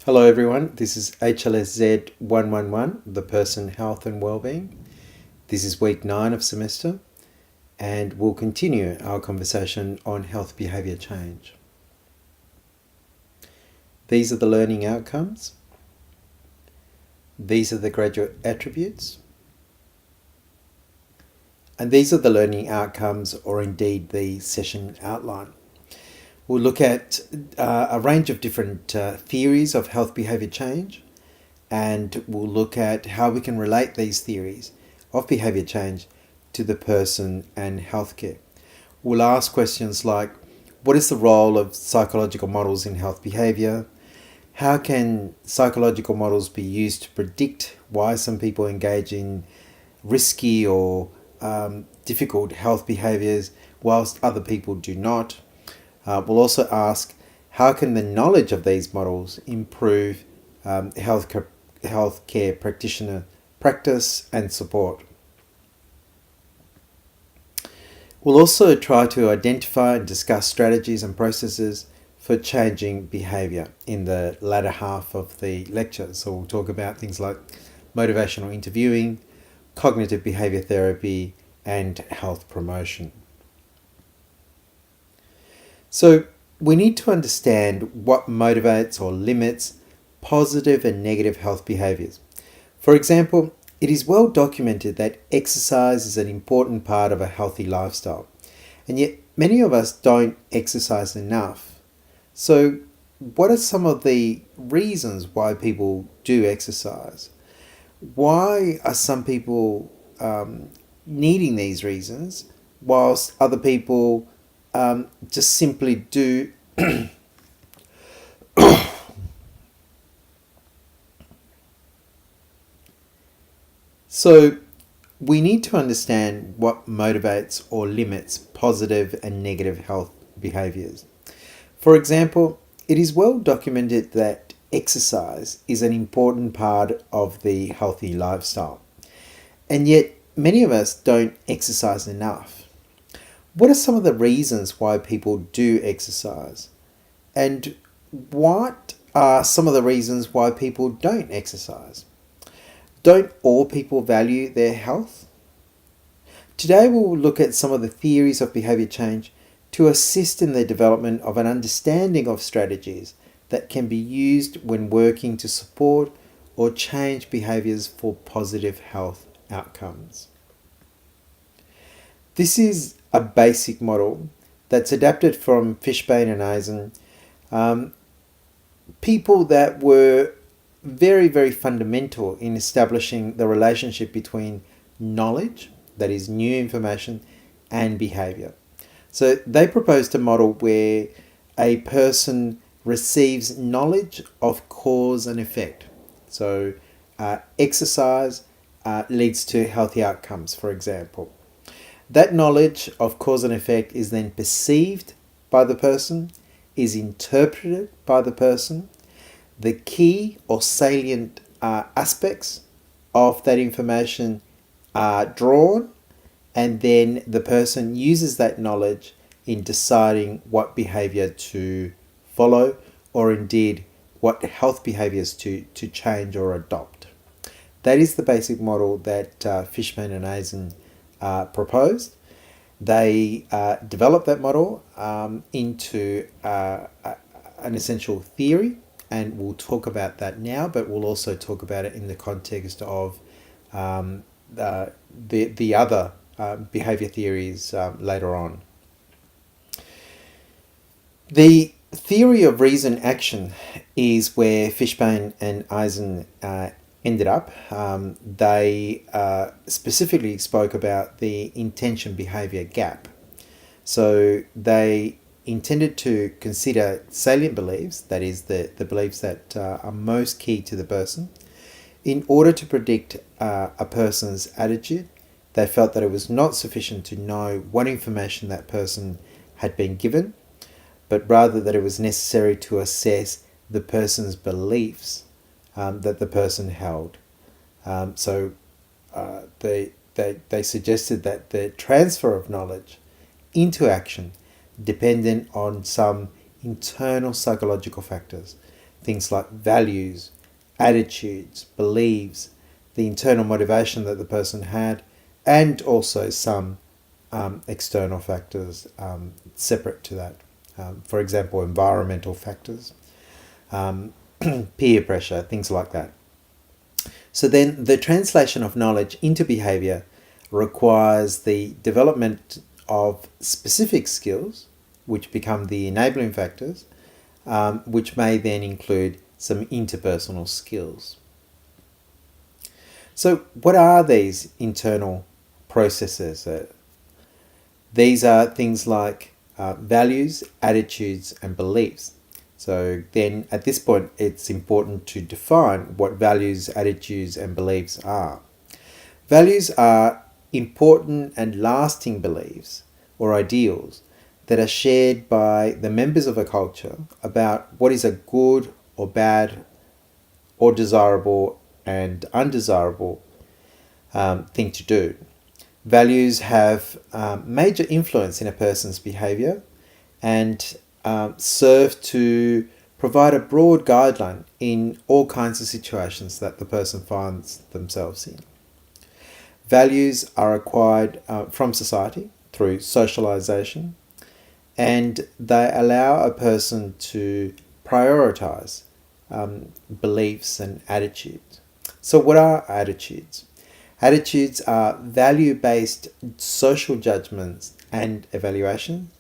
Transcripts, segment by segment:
Hello everyone, this is HLSZ 111, the person, health and wellbeing. This is week 9 of semester and we'll continue our conversation on health behaviour change. These are the learning outcomes. These are the graduate attributes. And these are the learning outcomes, or indeed the session outline. We'll look at a range of different theories of health behaviour change, and we'll look at how we can relate these theories of behaviour change to the person and healthcare. We'll ask questions like, what is the role of psychological models in health behaviour? How can psychological models be used to predict why some people engage in risky or difficult health behaviours whilst other people do not? We'll also ask, how can the knowledge of these models improve healthcare practitioner practice and support? We'll also try to identify and discuss strategies and processes for changing behaviour in the latter half of the lecture. So we'll talk about things like motivational interviewing, cognitive behaviour therapy, and health promotion. So we need to understand what motivates or limits positive and negative health behaviours. For example, it is well documented that exercise is an important part of a healthy lifestyle, and yet many of us don't exercise enough. So what are some of the reasons why people do exercise? Why are some people needing these reasons whilst other people just simply do So we need to understand what motivates or limits positive and negative health behaviours. For example, it is well documented that exercise is an important part of the healthy lifestyle, and yet many of us don't exercise enough. What are some of the reasons why people do exercise? And what are some of the reasons why people don't exercise? Don't all people value their health? Today we'll look at some of the theories of behaviour change to assist in the development of an understanding of strategies that can be used when working to support or change behaviours for positive health outcomes. This is a basic model that's adapted from Fishbane and Eisen, people that were very, very fundamental in establishing the relationship between knowledge, that is new information, and behaviour. So they proposed a model where a person receives knowledge of cause and effect. So exercise leads to healthy outcomes, for example. That knowledge of cause and effect is then perceived by the person, is interpreted by the person. The key or salient aspects of that information are drawn, and then the person uses that knowledge in deciding what behaviour to follow, or indeed what health behaviours to change or adopt. That is the basic model that Fishbane and Eisen proposed. They developed that model into an essential theory, and we'll talk about that now, but we'll also talk about it in the context of the other behaviour theories later on. The theory of reason action is where Fishbane and Eisen ended up. They specifically spoke about the intention behaviour gap. So they intended to consider salient beliefs, that is the beliefs that are most key to the person, in order to predict a person's attitude. They felt that it was not sufficient to know what information that person had been given, but rather that it was necessary to assess the person's beliefs that the person held. So they suggested that the transfer of knowledge into action dependent on some internal psychological factors, things like values, attitudes, beliefs, the internal motivation that the person had, and also some external factors separate to that. For example, environmental factors, peer pressure, things like that. So then the translation of knowledge into behavior requires the development of specific skills, which become the enabling factors, which may then include some interpersonal skills. So what are these internal processes? These are things like values, attitudes, and beliefs. So then at this point, it's important to define what values, attitudes, and beliefs are. Values are important and lasting beliefs or ideals that are shared by the members of a culture about what is a good or bad or desirable and undesirable thing to do. Values have major influence in a person's behavior and serve to provide a broad guideline in all kinds of situations that the person finds themselves in. Values are acquired from society through socialization, and they allow a person to prioritize beliefs and attitudes. So what are attitudes? Attitudes are value-based social judgments and evaluations,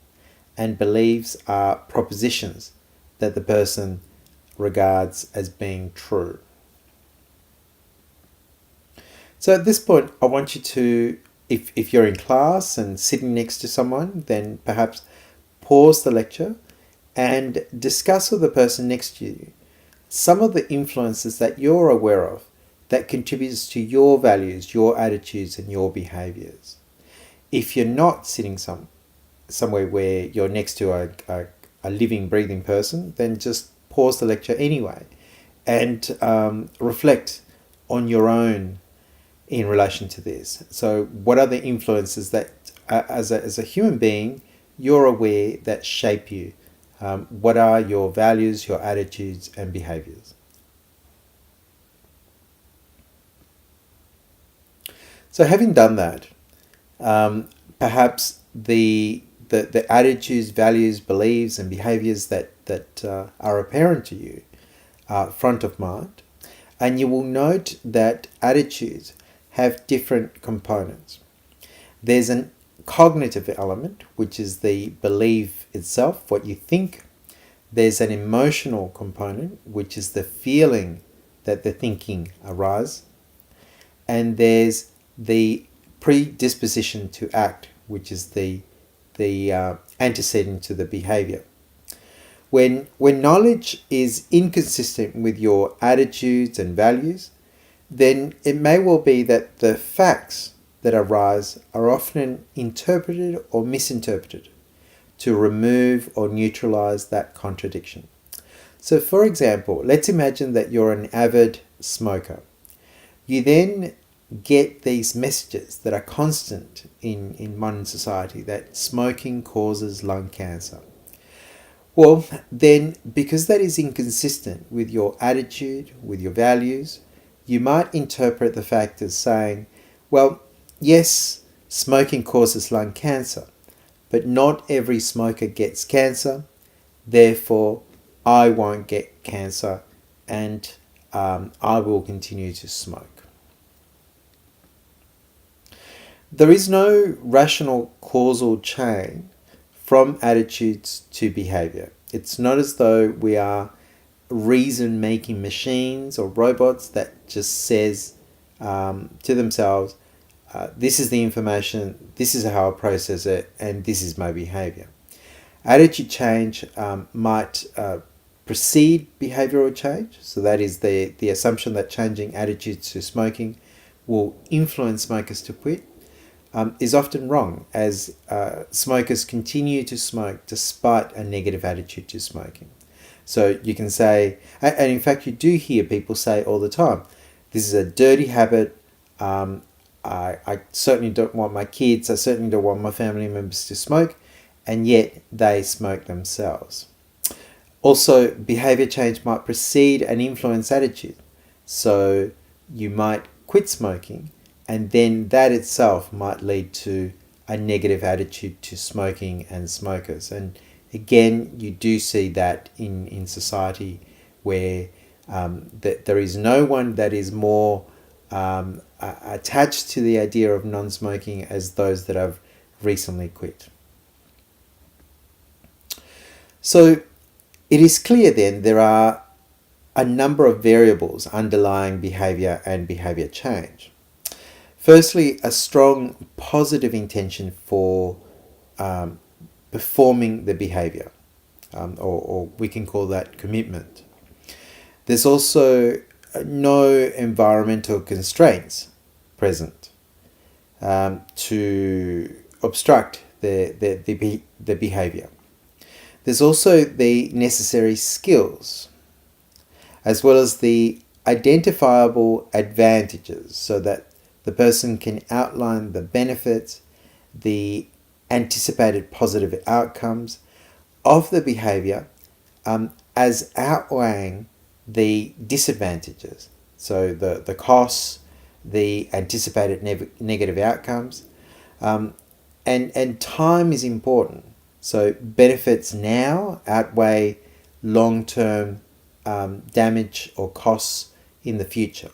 and beliefs are propositions that the person regards as being true. So at this point, I want you to, if you're in class and sitting next to someone, then perhaps pause the lecture and discuss with the person next to you some of the influences that you're aware of that contributes to your values, your attitudes, and your behaviors. If you're not sitting somewhere where you're next to a living, breathing person, then just pause the lecture anyway and reflect on your own in relation to this. So what are the influences that as a human being you're aware that shape you? What are your values, your attitudes, and behaviors? So having done that, perhaps the attitudes, values, beliefs, and behaviors that are apparent to you are front of mind, and you will note that attitudes have different components. There's an cognitive element, which is the belief itself, what you think. There's an emotional component, which is the feeling that the thinking arises. And there's the predisposition to act, which is the antecedent to the behavior. When knowledge is inconsistent with your attitudes and values, then it may well be that the facts that arise are often interpreted or misinterpreted to remove or neutralize that contradiction. So for example, let's imagine that you're an avid smoker. You then get these messages that are constant in modern society that smoking causes lung cancer. Well, then, because that is inconsistent with your attitude, with your values, you might interpret the fact as saying, well, yes, smoking causes lung cancer, but not every smoker gets cancer, therefore I won't get cancer and I will continue to smoke. There is no rational causal chain from attitudes to behavior. It's not as though we are reason-making machines or robots that just says to themselves, this is the information, this is how I process it, and this is my behavior. Attitude change might precede behavioral change. So that is the assumption that changing attitudes to smoking will influence smokers to quit. Is often wrong, as smokers continue to smoke despite a negative attitude to smoking. So you can say, and in fact you do hear people say all the time, this is a dirty habit, I certainly don't want my kids, I certainly don't want my family members to smoke, and yet they smoke themselves. Also, behavior change might precede and influence attitude. So you might quit smoking, and then that itself might lead to a negative attitude to smoking and smokers. And again, you do see that in society where that there is no one that is more attached to the idea of non-smoking as those that have recently quit. So it is clear then there are a number of variables underlying behavior and behavior change. Firstly, a strong positive intention for performing the behavior, or we can call that commitment. There's also no environmental constraints present to obstruct the behavior. There's also the necessary skills, as well as the identifiable advantages, so that the person can outline the benefits, the anticipated positive outcomes of the behavior as outweighing the disadvantages. So the costs, the anticipated negative outcomes, and time is important. So benefits now outweigh long-term damage or costs in the future.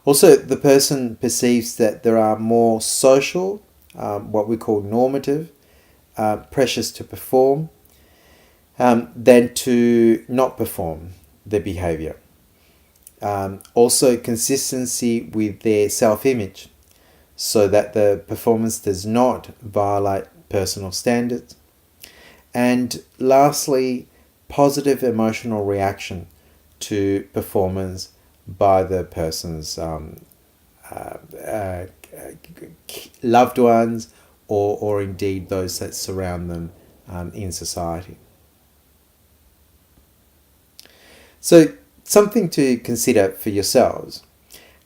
Also, the person perceives that there are more social, what we call normative, pressures to perform than to not perform the behavior. Also, consistency with their self-image, so that the performance does not violate personal standards. And lastly, positive emotional reaction to performance by the person's loved ones, or indeed those that surround them in society. So, something to consider for yourselves.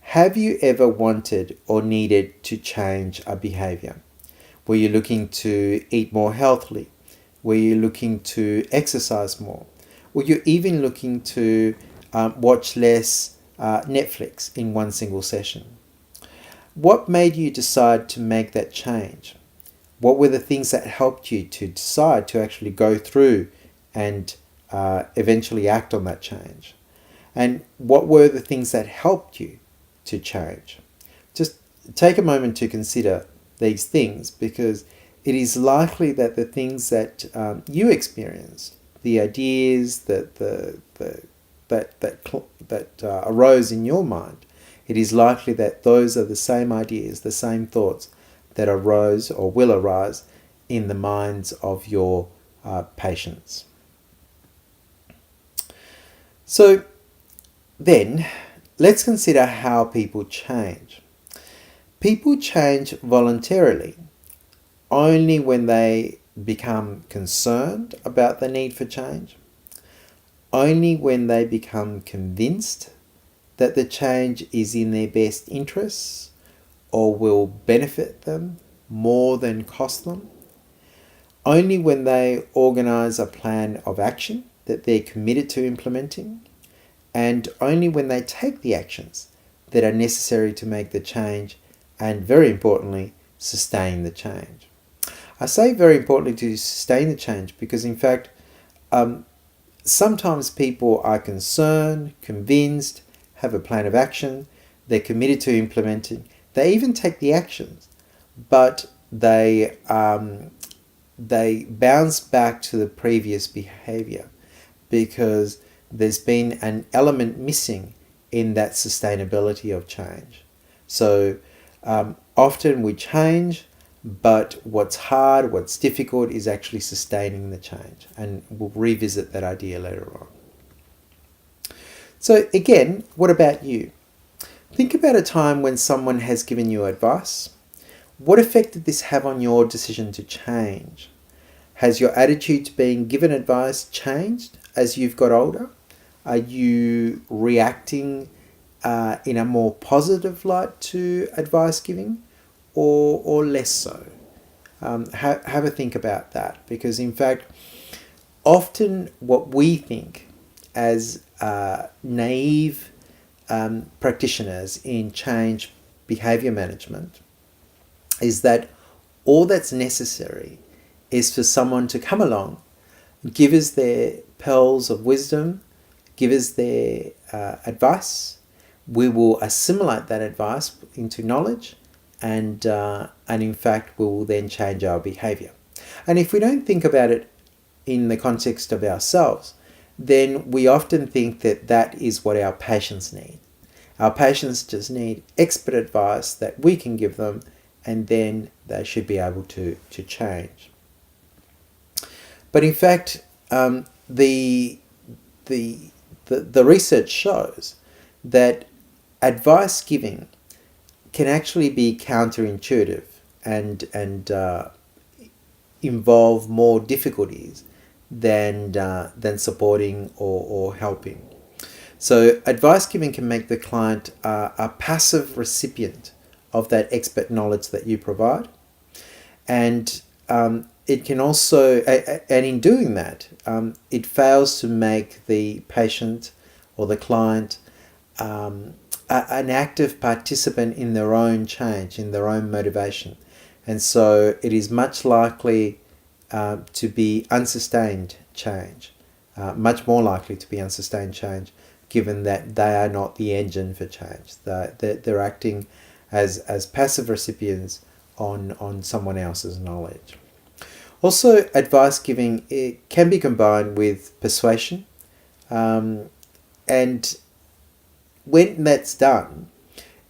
Have you ever wanted or needed to change a behavior? Were you looking to eat more healthily? Were you looking to exercise more? Were you even looking to watch less Netflix in one single session? What made you decide to make that change? What were the things that helped you to decide to actually go through and eventually act on that change? And what were the things that helped you to change? Just take a moment to consider these things, because it is likely that the things that you experienced, the ideas that arose in your mind, it is likely that those are the same ideas, the same thoughts that arose or will arise in the minds of your patients. So then, let's consider how people change. People change voluntarily only when they become concerned about the need for change, only when they become convinced that the change is in their best interests or will benefit them more than cost them, only when they organise a plan of action that they're committed to implementing, and only when they take the actions that are necessary to make the change and, very importantly, sustain the change. I say very importantly to sustain the change because, in fact, sometimes people are concerned, convinced, have a plan of action, they're committed to implementing, they even take the actions, but they bounce back to the previous behavior because there's been an element missing in that sustainability of change. So often we change, but what's hard, what's difficult is actually sustaining the change. And we'll revisit that idea later on. So again, what about you? Think about a time when someone has given you advice. What effect did this have on your decision to change? Has your attitude to being given advice changed as you've got older? Are you reacting in a more positive light to advice giving, or less so? Have a think about that, because in fact, often what we think as naive practitioners in change behavior management is that all that's necessary is for someone to come along, give us their pearls of wisdom, give us their advice. We will assimilate that advice into knowledge, and in fact, we will then change our behavior. And if we don't think about it in the context of ourselves, then we often think that that is what our patients need. Our patients just need expert advice that we can give them, and then they should be able to change. But in fact, the research shows that advice giving can actually be counterintuitive and involve more difficulties than supporting or helping. So advice giving can make the client a passive recipient of that expert knowledge that you provide, and it can also, and in doing that, it fails to make the patient or the client an active participant in their own change, in their own motivation. And so it is much likely to be unsustained change, much more likely to be unsustained change, given that they are not the engine for change. They're acting as passive recipients on someone else's knowledge. Also, advice giving, it can be combined with persuasion, and when that's done,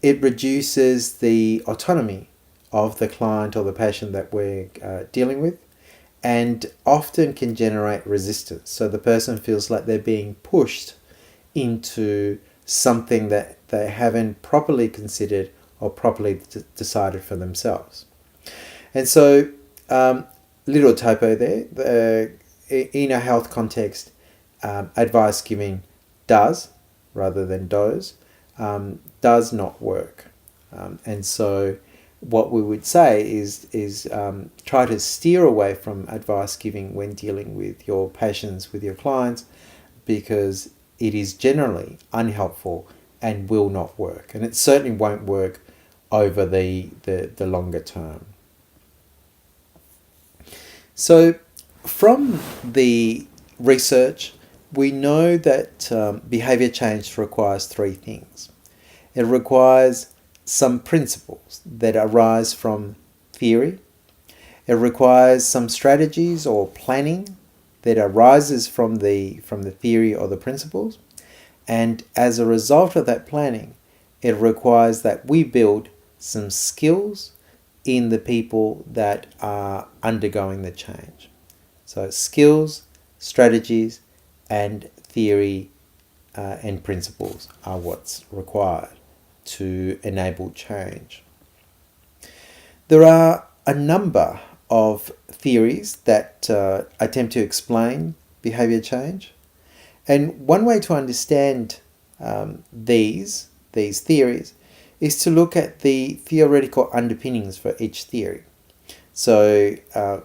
it reduces the autonomy of the client or the patient that we're dealing with, and often can generate resistance. So the person feels like they're being pushed into something that they haven't properly considered or properly decided for themselves. And so, little typo there, in a health context, advice giving does, rather than does not work. And so what we would say is try to steer away from advice giving when dealing with your patients, with your clients, because it is generally unhelpful and will not work. And it certainly won't work over the longer term. So from the research, we know that behavior change requires three things. It requires some principles that arise from theory. It requires some strategies or planning that arises from the theory or the principles. And as a result of that planning, it requires that we build some skills in the people that are undergoing the change. So skills, strategies, and theory and principles are what's required to enable change. There are a number of theories that attempt to explain behavior change, and one way to understand these theories is to look at the theoretical underpinnings for each theory. So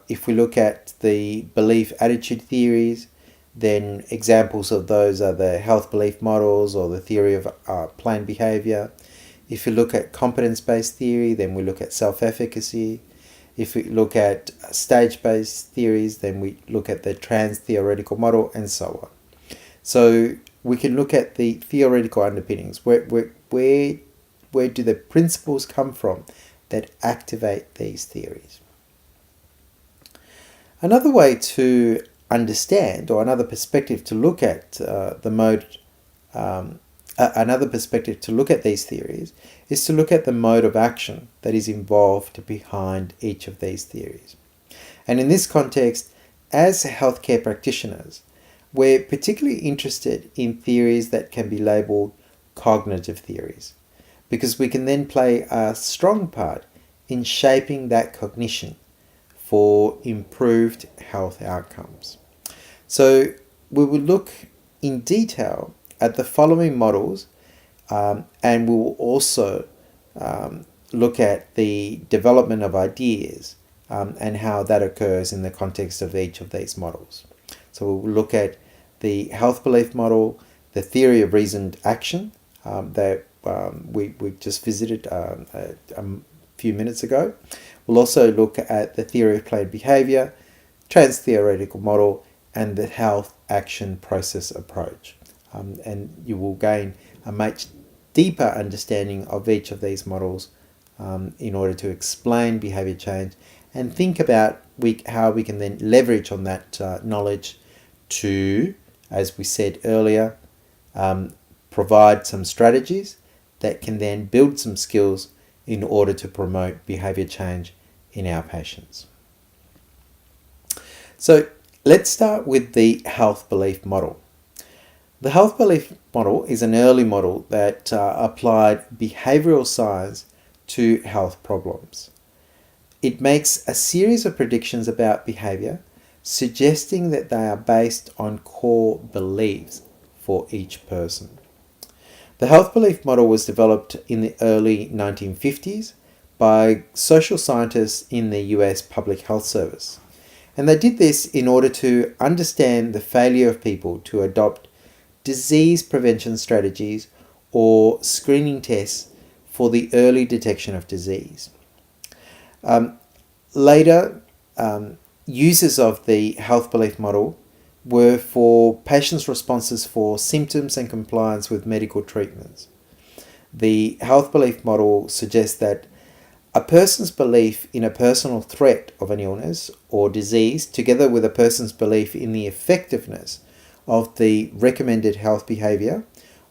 if we look at the belief attitude theories, then examples of those are the health belief models or the theory of planned behavior. If you look at competence-based theory, then we look at self-efficacy. If we look at stage-based theories, then we look at the trans-theoretical model, and so on. So we can look at the theoretical underpinnings. Where do the principles come from that activate these theories? Another way to understand, or another perspective to look at another perspective to look at these theories is to look at the mode of action that is involved behind each of these theories. And in this context, as healthcare practitioners, we're particularly interested in theories that can be labelled cognitive theories, because we can then play a strong part in shaping that cognition for improved health outcomes. So we will look in detail at the following models, and we will also look at the development of ideas and how that occurs in the context of each of these models. So we'll look at the health belief model, the theory of reasoned action that we just visited a few minutes ago. We'll also look at the theory of planned behavior, trans-theoretical model, and the health action process approach. And you will gain a much deeper understanding of each of these models in order to explain behavior change and think about how we can then leverage on that knowledge to, as we said earlier, provide some strategies that can then build some skills in order to promote behavior change in our patients. So let's start with the health belief model. The health belief model is an early model that applied behavioral science to health problems. It makes a series of predictions about behavior, suggesting that they are based on core beliefs for each person. The health belief model was developed in the early 1950s by social scientists in the US Public Health Service. And they did this in order to understand the failure of people to adopt disease prevention strategies or screening tests for the early detection of disease. Later, uses of the health belief model were for patients' responses for symptoms and compliance with medical treatments. The health belief model suggests that a person's belief in a personal threat of an illness or disease, together with a person's belief in the effectiveness of the recommended health behavior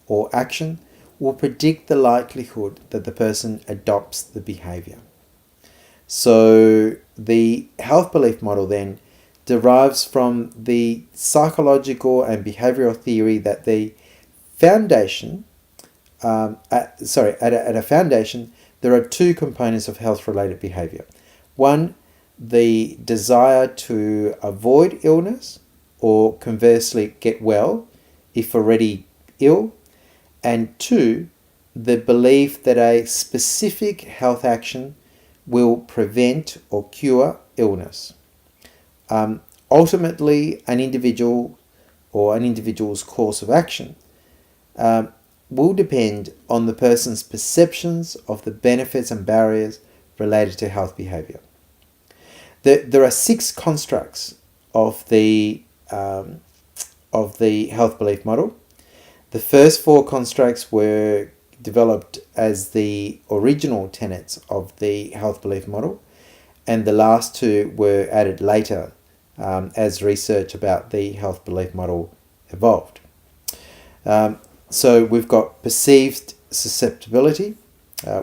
or action, will predict the likelihood that the person adopts the behavior. So the health belief model then derives from the psychological and behavioral theory that the foundation, at a foundation, there are two components of health-related behavior. One, the desire to avoid illness or conversely get well if already ill. And two, the belief that a specific health action will prevent or cure illness. Ultimately, an individual or an individual's course of action will depend on the person's perceptions of the benefits and barriers related to health behavior. There are 6 constructs of the health belief model. The first 4 constructs were developed as the original tenets of the health belief model, and the last 2 were added later as research about the health belief model evolved. So we've got perceived susceptibility,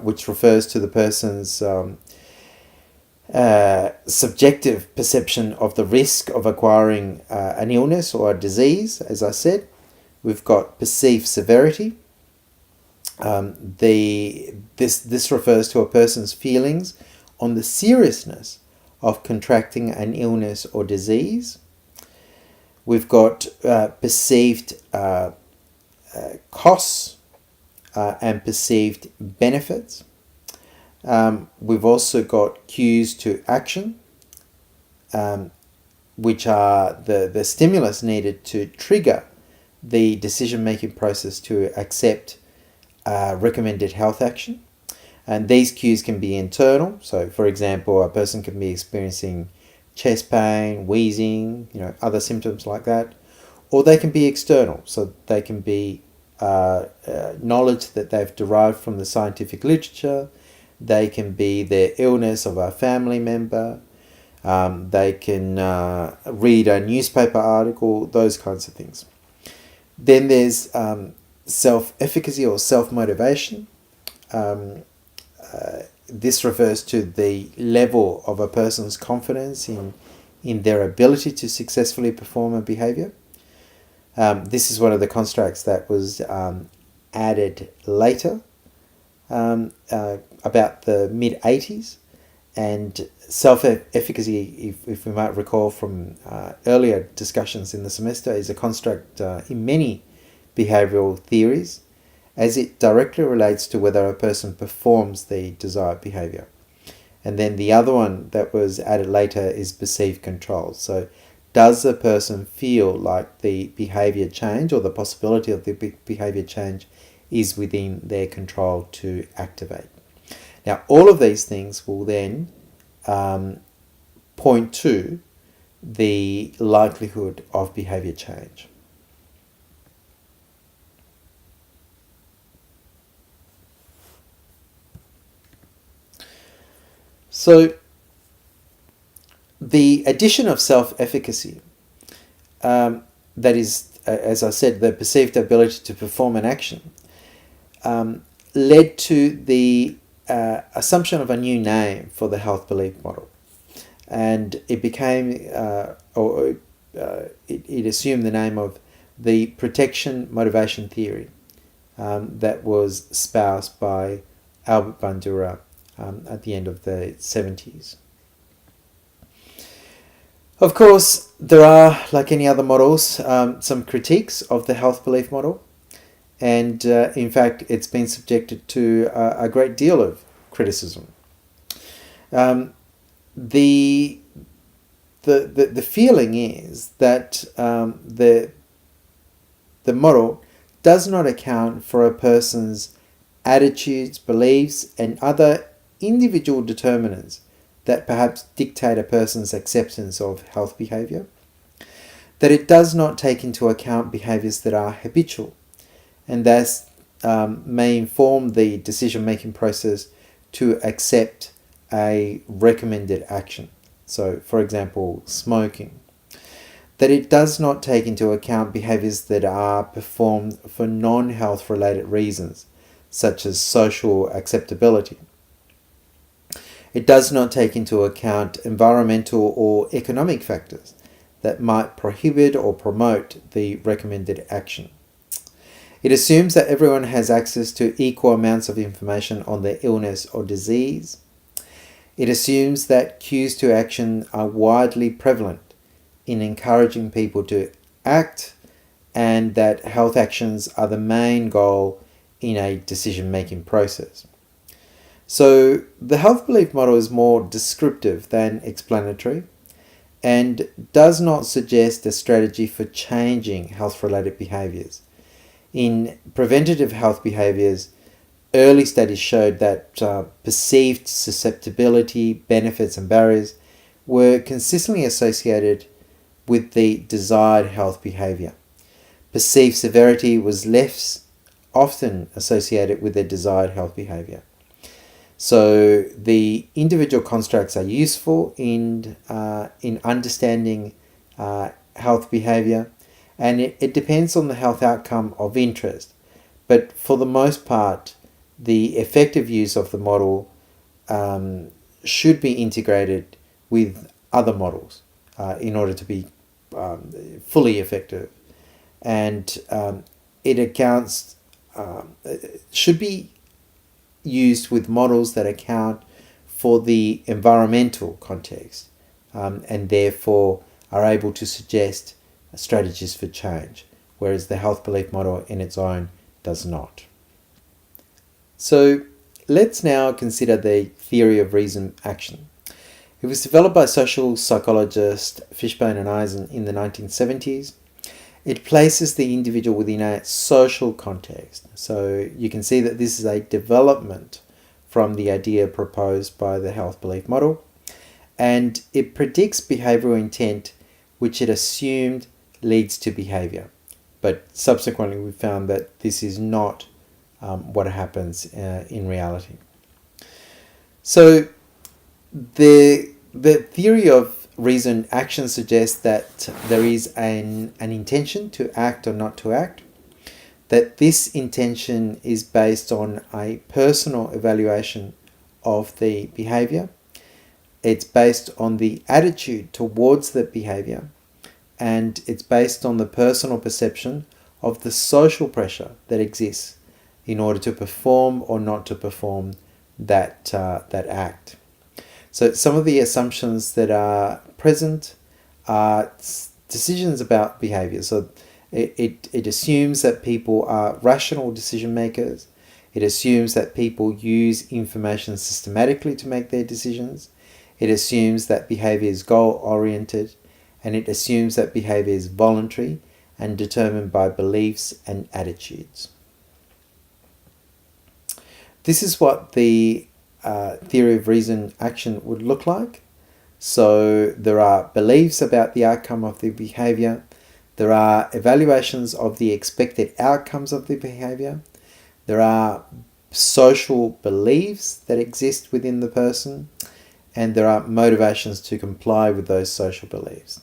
which refers to the person's subjective perception of the risk of acquiring an illness or a disease, as I said. We've got perceived severity. This refers to a person's feelings on the seriousness of contracting an illness or disease. We've got perceived costs and perceived benefits. We've also got cues to action, which are the stimulus needed to trigger the decision-making process to accept recommended health action. And these cues can be internal. So, for example, a person can be experiencing chest pain, wheezing, other symptoms like that. Or they can be external. So they can be knowledge that they've derived from the scientific literature. They can be the illness of a family member. They can read a newspaper article, those kinds of things. Then there's self-efficacy or self-motivation. This refers to the level of a person's confidence in their ability to successfully perform a behavior. This is one of the constructs that was added later, about the mid-80s. And self-efficacy, if we might recall from earlier discussions in the semester, is a construct in many behavioral theories, as it directly relates to whether a person performs the desired behavior. And then the other one that was added later is perceived control. So does the person feel like the behavior change or the possibility of the behavior change is within their control to activate? Now, all of these things will then point to the likelihood of behavior change. So, the addition of self-efficacy, that is, as I said, the perceived ability to perform an action, led to the assumption of a new name for the health belief model. And it became, it assumed the name of the protection motivation theory that was espoused by Albert Bandura at the end of the 70s. Of course, there are, like any other models, some critiques of the health belief model. And in fact, it's been subjected to a great deal of criticism. The feeling is that the model does not account for a person's attitudes, beliefs, and other individual determinants that perhaps dictate a person's acceptance of health behavior. That it does not take into account behaviors that are habitual, and thus may inform the decision-making process to accept a recommended action. So, for example, smoking. That it does not take into account behaviors that are performed for non-health related reasons, such as social acceptability. It does not take into account environmental or economic factors that might prohibit or promote the recommended action. It assumes that everyone has access to equal amounts of information on their illness or disease. It assumes that cues to action are widely prevalent in encouraging people to act, and that health actions are the main goal in a decision-making process. So the health belief model is more descriptive than explanatory and does not suggest a strategy for changing health-related behaviors. In preventative health behaviors, early studies showed that perceived susceptibility, benefits, and barriers were consistently associated with the desired health behavior. Perceived severity was less often associated with the desired health behavior. So the individual constructs are useful in understanding health behavior, and it depends on the health outcome of interest. But for the most part, the effective use of the model should be integrated with other models in order to be fully effective. And it accounts, should be used with models that account for the environmental context and therefore are able to suggest strategies for change, whereas the health belief model in its own does not. So let's now consider the theory of reason action. It was developed by social psychologist Fishbone and Eisen in the 1970s. It places the individual within a social context. So you can see that this is a development from the idea proposed by the health belief model. And it predicts behavioral intent, which it assumed leads to behavior. But subsequently we found that this is not what happens in reality. So the theory of reason action suggests that there is an intention to act or not to act, that this intention is based on a personal evaluation of the behavior, it's based on the attitude towards the behavior, and it's based on the personal perception of the social pressure that exists in order to perform or not to perform that act. So some of the assumptions that are present are decisions about behavior. So it assumes that people are rational decision makers. It assumes that people use information systematically to make their decisions. It assumes that behavior is goal oriented, and it assumes that behavior is voluntary and determined by beliefs and attitudes. This is what the theory of reason action would look like. So there are beliefs about the outcome of the behavior. There are evaluations of the expected outcomes of the behavior. There are social beliefs that exist within the person, and there are motivations to comply with those social beliefs.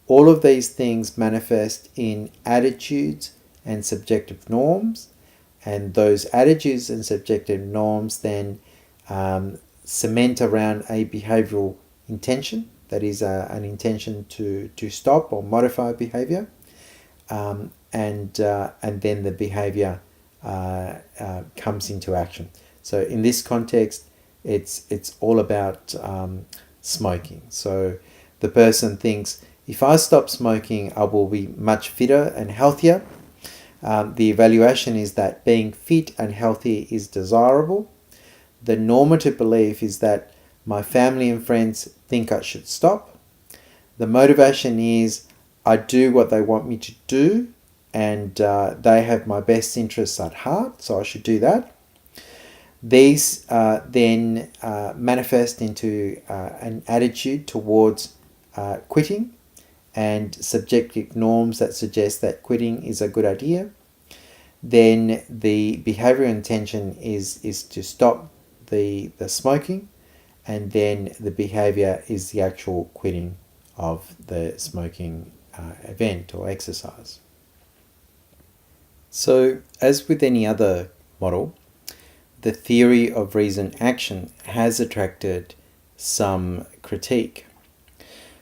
All of these things manifest in attitudes and subjective norms, and those attitudes and subjective norms then cement around a behavioral intention, that is an intention to stop or modify behavior, and then the behavior comes into action. So in this context, it's all about smoking. So the person thinks, if I stop smoking, I will be much fitter and healthier. The evaluation is that being fit and healthy is desirable. The normative belief is that my family and friends think I should stop. The motivation is I do what they want me to do, and they have my best interests at heart, so I should do that. These then manifest into an attitude towards quitting and subjective norms that suggest that quitting is a good idea. Then the behavioral intention is to stop the smoking, and then the behavior is the actual quitting of the smoking event or exercise. So, as with any other model, the theory of reason action has attracted some critique.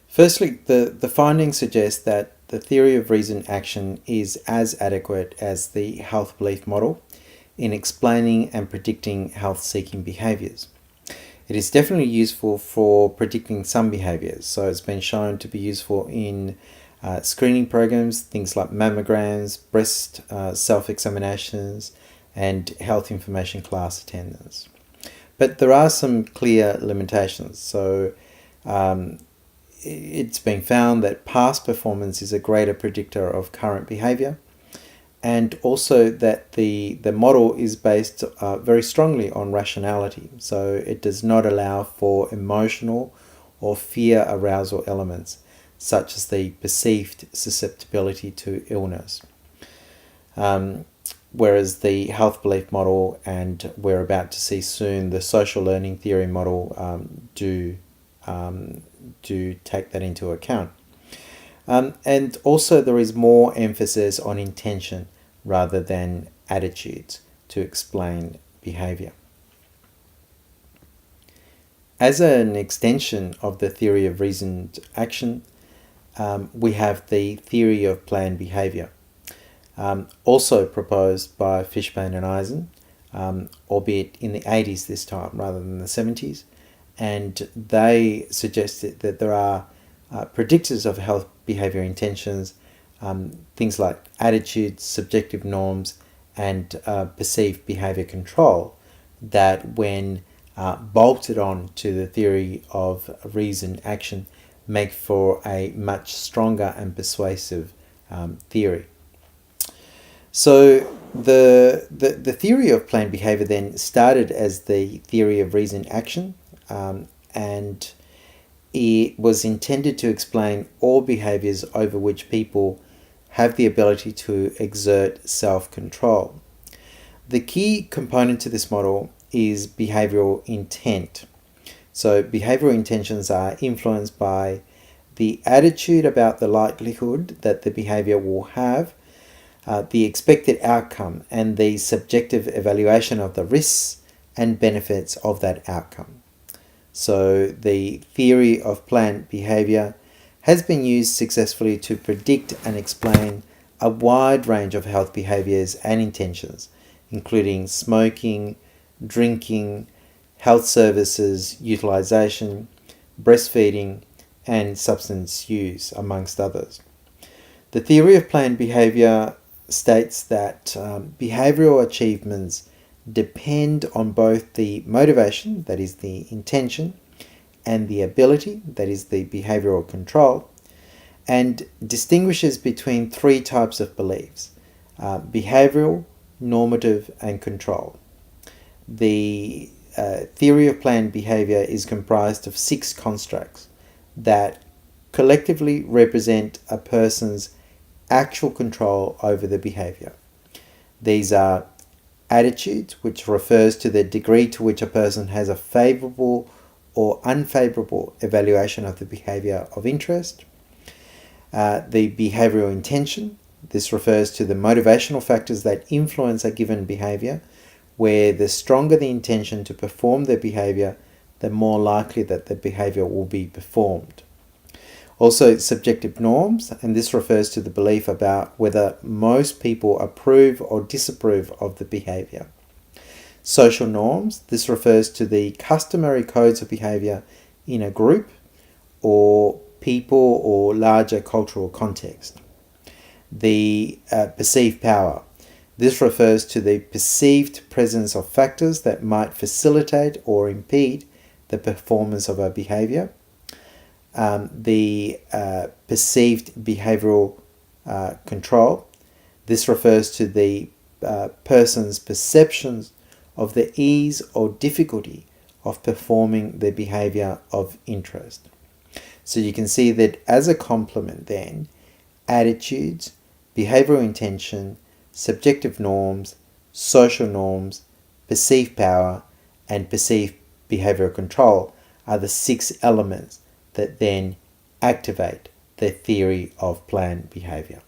Firstly, the findings suggest that the theory of reason action is as adequate as the health belief model in explaining and predicting health-seeking behaviors. It is definitely useful for predicting some behaviors, so it's been shown to be useful in screening programs, things like mammograms, breast self-examinations, and health information class attendance. But there are some clear limitations. So it's been found that past performance is a greater predictor of current behavior, and also that the model is based very strongly on rationality. So it does not allow for emotional or fear arousal elements, such as the perceived susceptibility to illness. Whereas the health belief model, and we're about to see soon the social learning theory model, do take that into account. And also there is more emphasis on intention rather than attitudes to explain behavior. As an extension of the theory of reasoned action, we have the theory of planned behavior, also proposed by Fishbane and Eisen, albeit in the 80s this time rather than the 70s. And they suggested that there are predictors of health behavior intentions, things like attitudes, subjective norms, and perceived behavior control, that when bolted on to the theory of reason action, make for a much stronger and persuasive theory. So the theory of planned behavior then started as the theory of reason action, and it was intended to explain all behaviors over which people have the ability to exert self-control. The key component to this model is behavioral intent. So behavioral intentions are influenced by the attitude about the likelihood that the behavior will have, the expected outcome, and the subjective evaluation of the risks and benefits of that outcome. So the theory of planned behavior has been used successfully to predict and explain a wide range of health behaviors and intentions, including smoking, drinking, health services utilization, breastfeeding, and substance use, amongst others. The theory of planned behavior states that behavioral achievements depend on both the motivation, that is the intention, and the ability, that is the behavioral control, and distinguishes between three types of beliefs: behavioral, normative, and control. The theory of planned behavior is comprised of 6 constructs that collectively represent a person's actual control over the behavior. These are attitudes, which refers to the degree to which a person has a favorable or unfavorable evaluation of the behavior of interest. The behavioral intention, this refers to the motivational factors that influence a given behavior, where the stronger the intention to perform the behavior, the more likely that the behavior will be performed. Also, subjective norms, and this refers to the belief about whether most people approve or disapprove of the behavior. Social norms, this refers to the customary codes of behavior in a group or people or larger cultural context. The perceived power, this refers to the perceived presence of factors that might facilitate or impede the performance of a behavior. The perceived behavioral control, this refers to the person's perceptions of the ease or difficulty of performing the behavior of interest. So you can see that as a complement then, attitudes, behavioral intention, subjective norms, social norms, perceived power, and perceived behavioral control are the 6 elements that then activate the theory of planned behavior.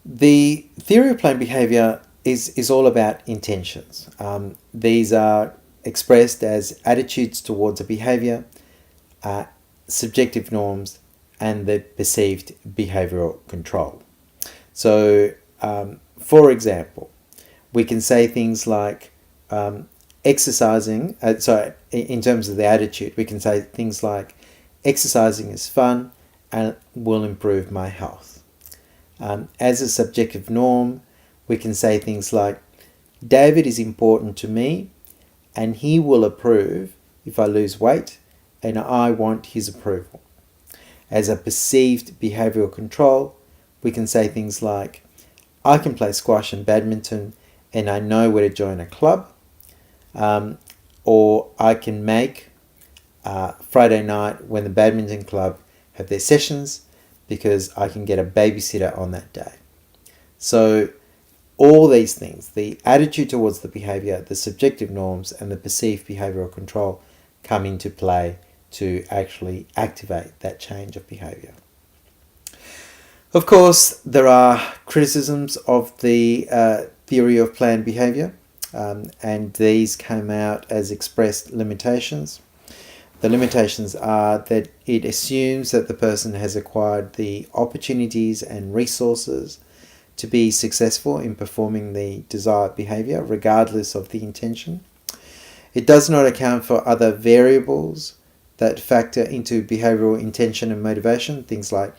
The theory of planned behavior is all about intentions. These are expressed as attitudes towards a behavior, subjective norms, and the perceived behavioral control. So, for example, we can say things like exercising, in terms of the attitude, we can say things like exercising is fun and will improve my health. As a subjective norm, we can say things like David is important to me and he will approve if I lose weight and I want his approval. As a perceived behavioral control, we can say things like I can play squash and badminton and I know where to join a club, or I can make Friday night when the badminton club have their sessions because I can get a babysitter on that day. So all these things, the attitude towards the behavior, the subjective norms, and the perceived behavioral control come into play to actually activate that change of behavior. Of course, there are criticisms of the theory of planned behavior, and these came out as expressed limitations. The limitations are that it assumes that the person has acquired the opportunities and resources to be successful in performing the desired behavior, regardless of the intention. It does not account for other variables that factor into behavioral intention and motivation, things like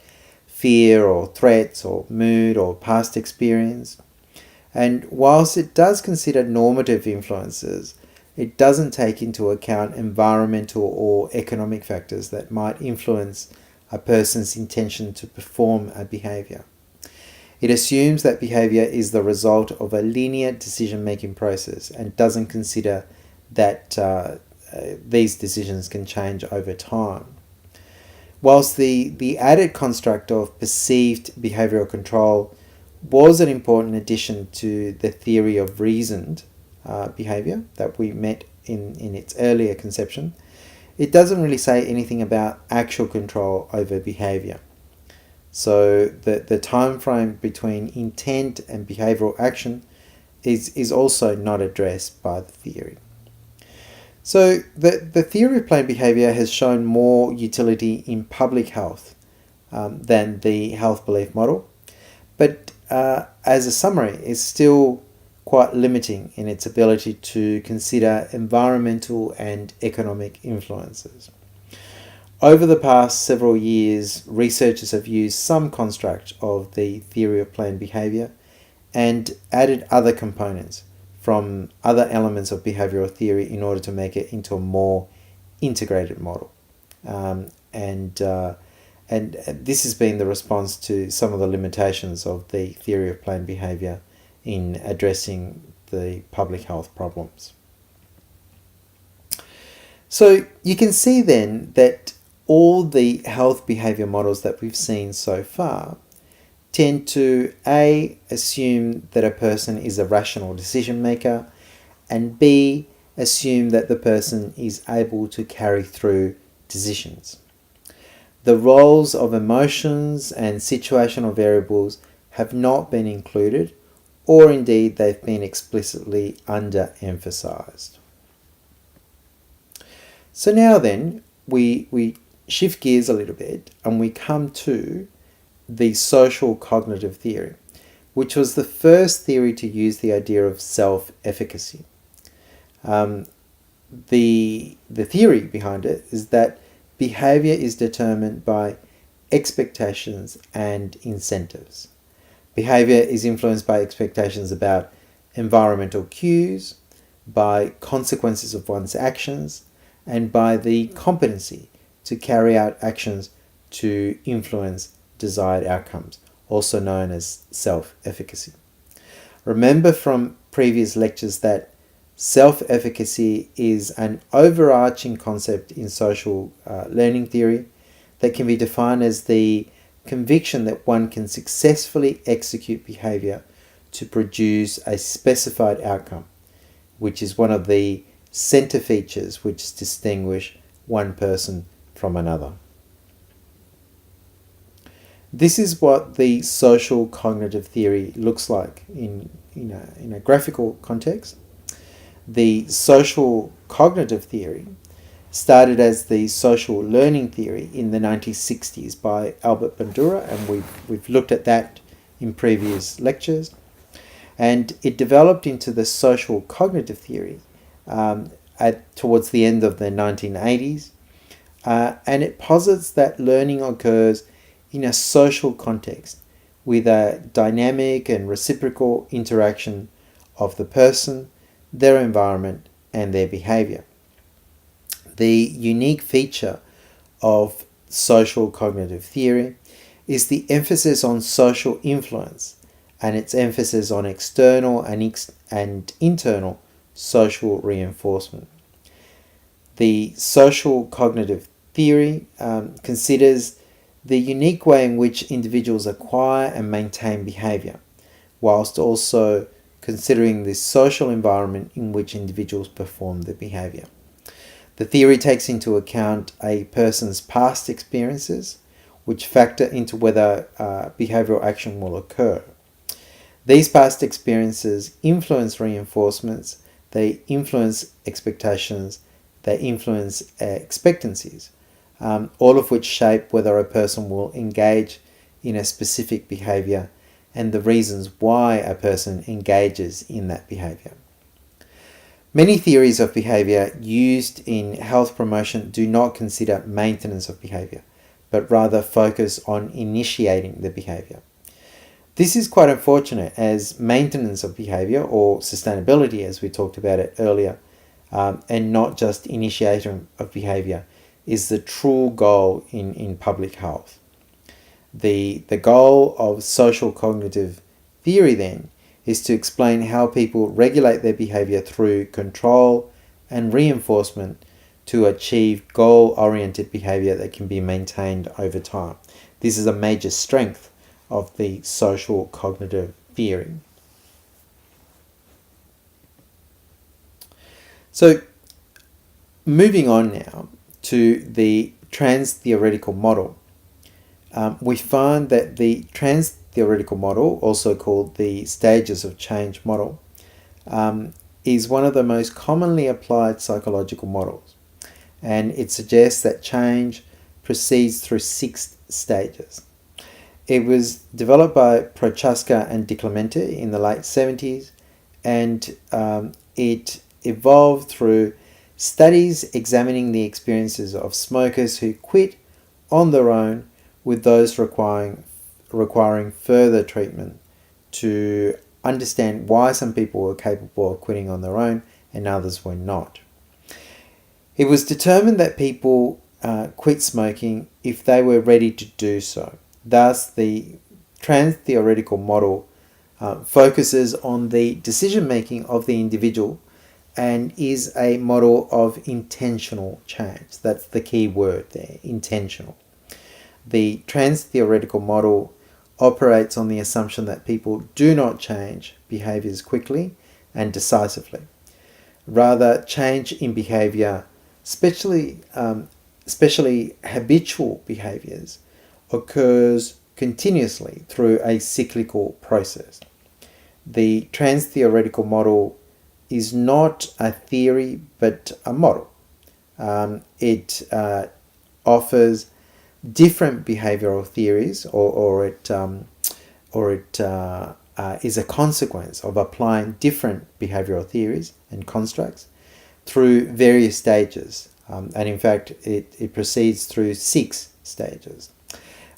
fear or threats or mood or past experience. And whilst it does consider normative influences, it doesn't take into account environmental or economic factors that might influence a person's intention to perform a behavior. It assumes that behavior is the result of a linear decision-making process and doesn't consider that these decisions can change over time. Whilst the added construct of perceived behavioral control was an important addition to the theory of reasoned behavior that we met in its earlier conception, it doesn't really say anything about actual control over behavior. So the time frame between intent and behavioral action is also not addressed by the theory. So the theory of planned behavior has shown more utility in public health than the health belief model, but as a summary, is still quite limiting in its ability to consider environmental and economic influences. Over the past several years, researchers have used some construct of the theory of planned behavior and added other components from other elements of behavioral theory in order to make it into a more integrated model. And this has been the response to some of the limitations of the theory of planned behavior in addressing the public health problems. So you can see then that all the health behavior models that we've seen so far tend to A, assume that a person is a rational decision maker, and B, assume that the person is able to carry through decisions. The roles of emotions and situational variables have not been included, or indeed they've been explicitly underemphasized. So now then, we shift gears a little bit and we come to the social cognitive theory, which was the first theory to use the idea of self-efficacy. The theory behind it is that behavior is determined by expectations and incentives. Behavior is influenced by expectations about environmental cues, by consequences of one's actions, and by the competency to carry out actions to influence desired outcomes, also known as self-efficacy. Remember from previous lectures that self-efficacy is an overarching concept in social learning theory that can be defined as the conviction that one can successfully execute behavior to produce a specified outcome, which is one of the center features which distinguish one person from another. This is what the social cognitive theory looks like in a graphical context. The social cognitive theory started as the social learning theory in the 1960s by Albert Bandura, and we've looked at that in previous lectures. And it developed into the social cognitive theory towards the end of the 1980s. And it posits that learning occurs in a social context with a dynamic and reciprocal interaction of the person, their environment, and their behavior. The unique feature of social cognitive theory is the emphasis on social influence and its emphasis on external and internal social reinforcement. The social cognitive theory considers the unique way in which individuals acquire and maintain behavior, whilst also considering the social environment in which individuals perform the behavior. The theory takes into account a person's past experiences, which factor into whether behavioral action will occur. These past experiences influence reinforcements, they influence expectations, they influence expectancies, all of which shape whether a person will engage in a specific behavior and the reasons why a person engages in that behavior. Many theories of behavior used in health promotion do not consider maintenance of behavior, but rather focus on initiating the behavior. This is quite unfortunate, as maintenance of behavior, or sustainability as we talked about it earlier, and not just initiation of behavior, is the true goal in public health. The goal of social cognitive theory then is to explain how people regulate their behavior through control and reinforcement to achieve goal-oriented behavior that can be maintained over time. This is a major strength of the social cognitive theory. So, moving on now to the trans-theoretical model. We find that the trans-theoretical model, also called the stages of change model, is one of the most commonly applied psychological models. And it suggests that change proceeds through 6 stages. It was developed by Prochaska and DiClemente in the late 70s, and it evolved through studies examining the experiences of smokers who quit on their own with those requiring further treatment to understand why some people were capable of quitting on their own and others were not. It was determined that people quit smoking if they were ready to do so. Thus, the trans-theoretical model focuses on the decision-making of the individual and is a model of intentional change. That's the key word there, intentional. The trans-theoretical model operates on the assumption that people do not change behaviors quickly and decisively. Rather, change in behavior, especially habitual behaviors, occurs continuously through a cyclical process. The trans-theoretical model is not a theory but a model. It offers different behavioral theories, or it is a consequence of applying different behavioral theories and constructs through various stages. And in fact, it proceeds through 6 stages.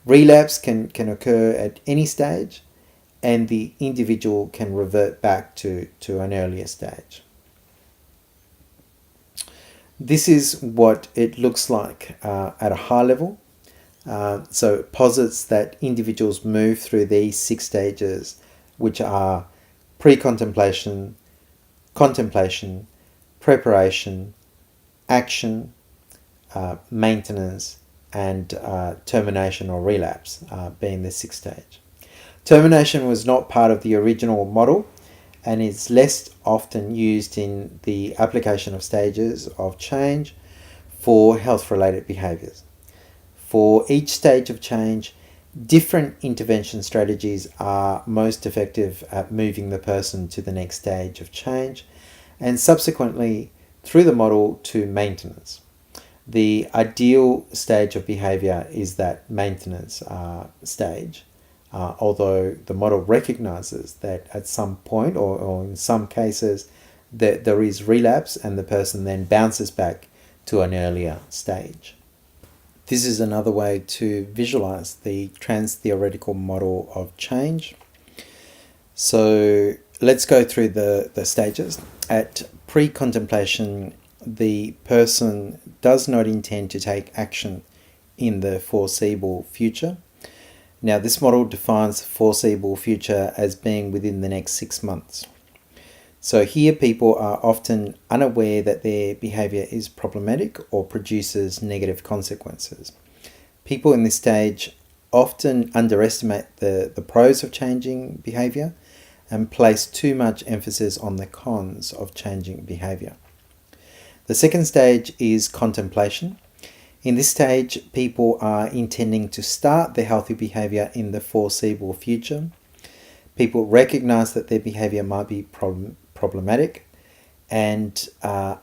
Relapse can occur at any stage, and the individual can revert back to an earlier stage. This is what it looks like at a high level. So it posits that individuals move through these 6 stages, which are pre-contemplation, contemplation, preparation, action, maintenance, and termination or relapse being the 6th stage. Termination was not part of the original model and is less often used in the application of stages of change for health-related behaviours. For each stage of change, different intervention strategies are most effective at moving the person to the next stage of change and subsequently through the model to maintenance. The ideal stage of behaviour is that maintenance stage, although the model recognises that at some point or in some cases that there is relapse and the person then bounces back to an earlier stage. This is another way to visualize the trans-theoretical model of change. So let's go through the stages. At pre-contemplation, the person does not intend to take action in the foreseeable future. Now, this model defines foreseeable future as being within the next 6 months. So here people are often unaware that their behavior is problematic or produces negative consequences. People in this stage often underestimate the pros of changing behavior and place too much emphasis on the cons of changing behavior. The second stage is contemplation. In this stage, people are intending to start their healthy behavior in the foreseeable future. People recognize that their behavior might be problematic and are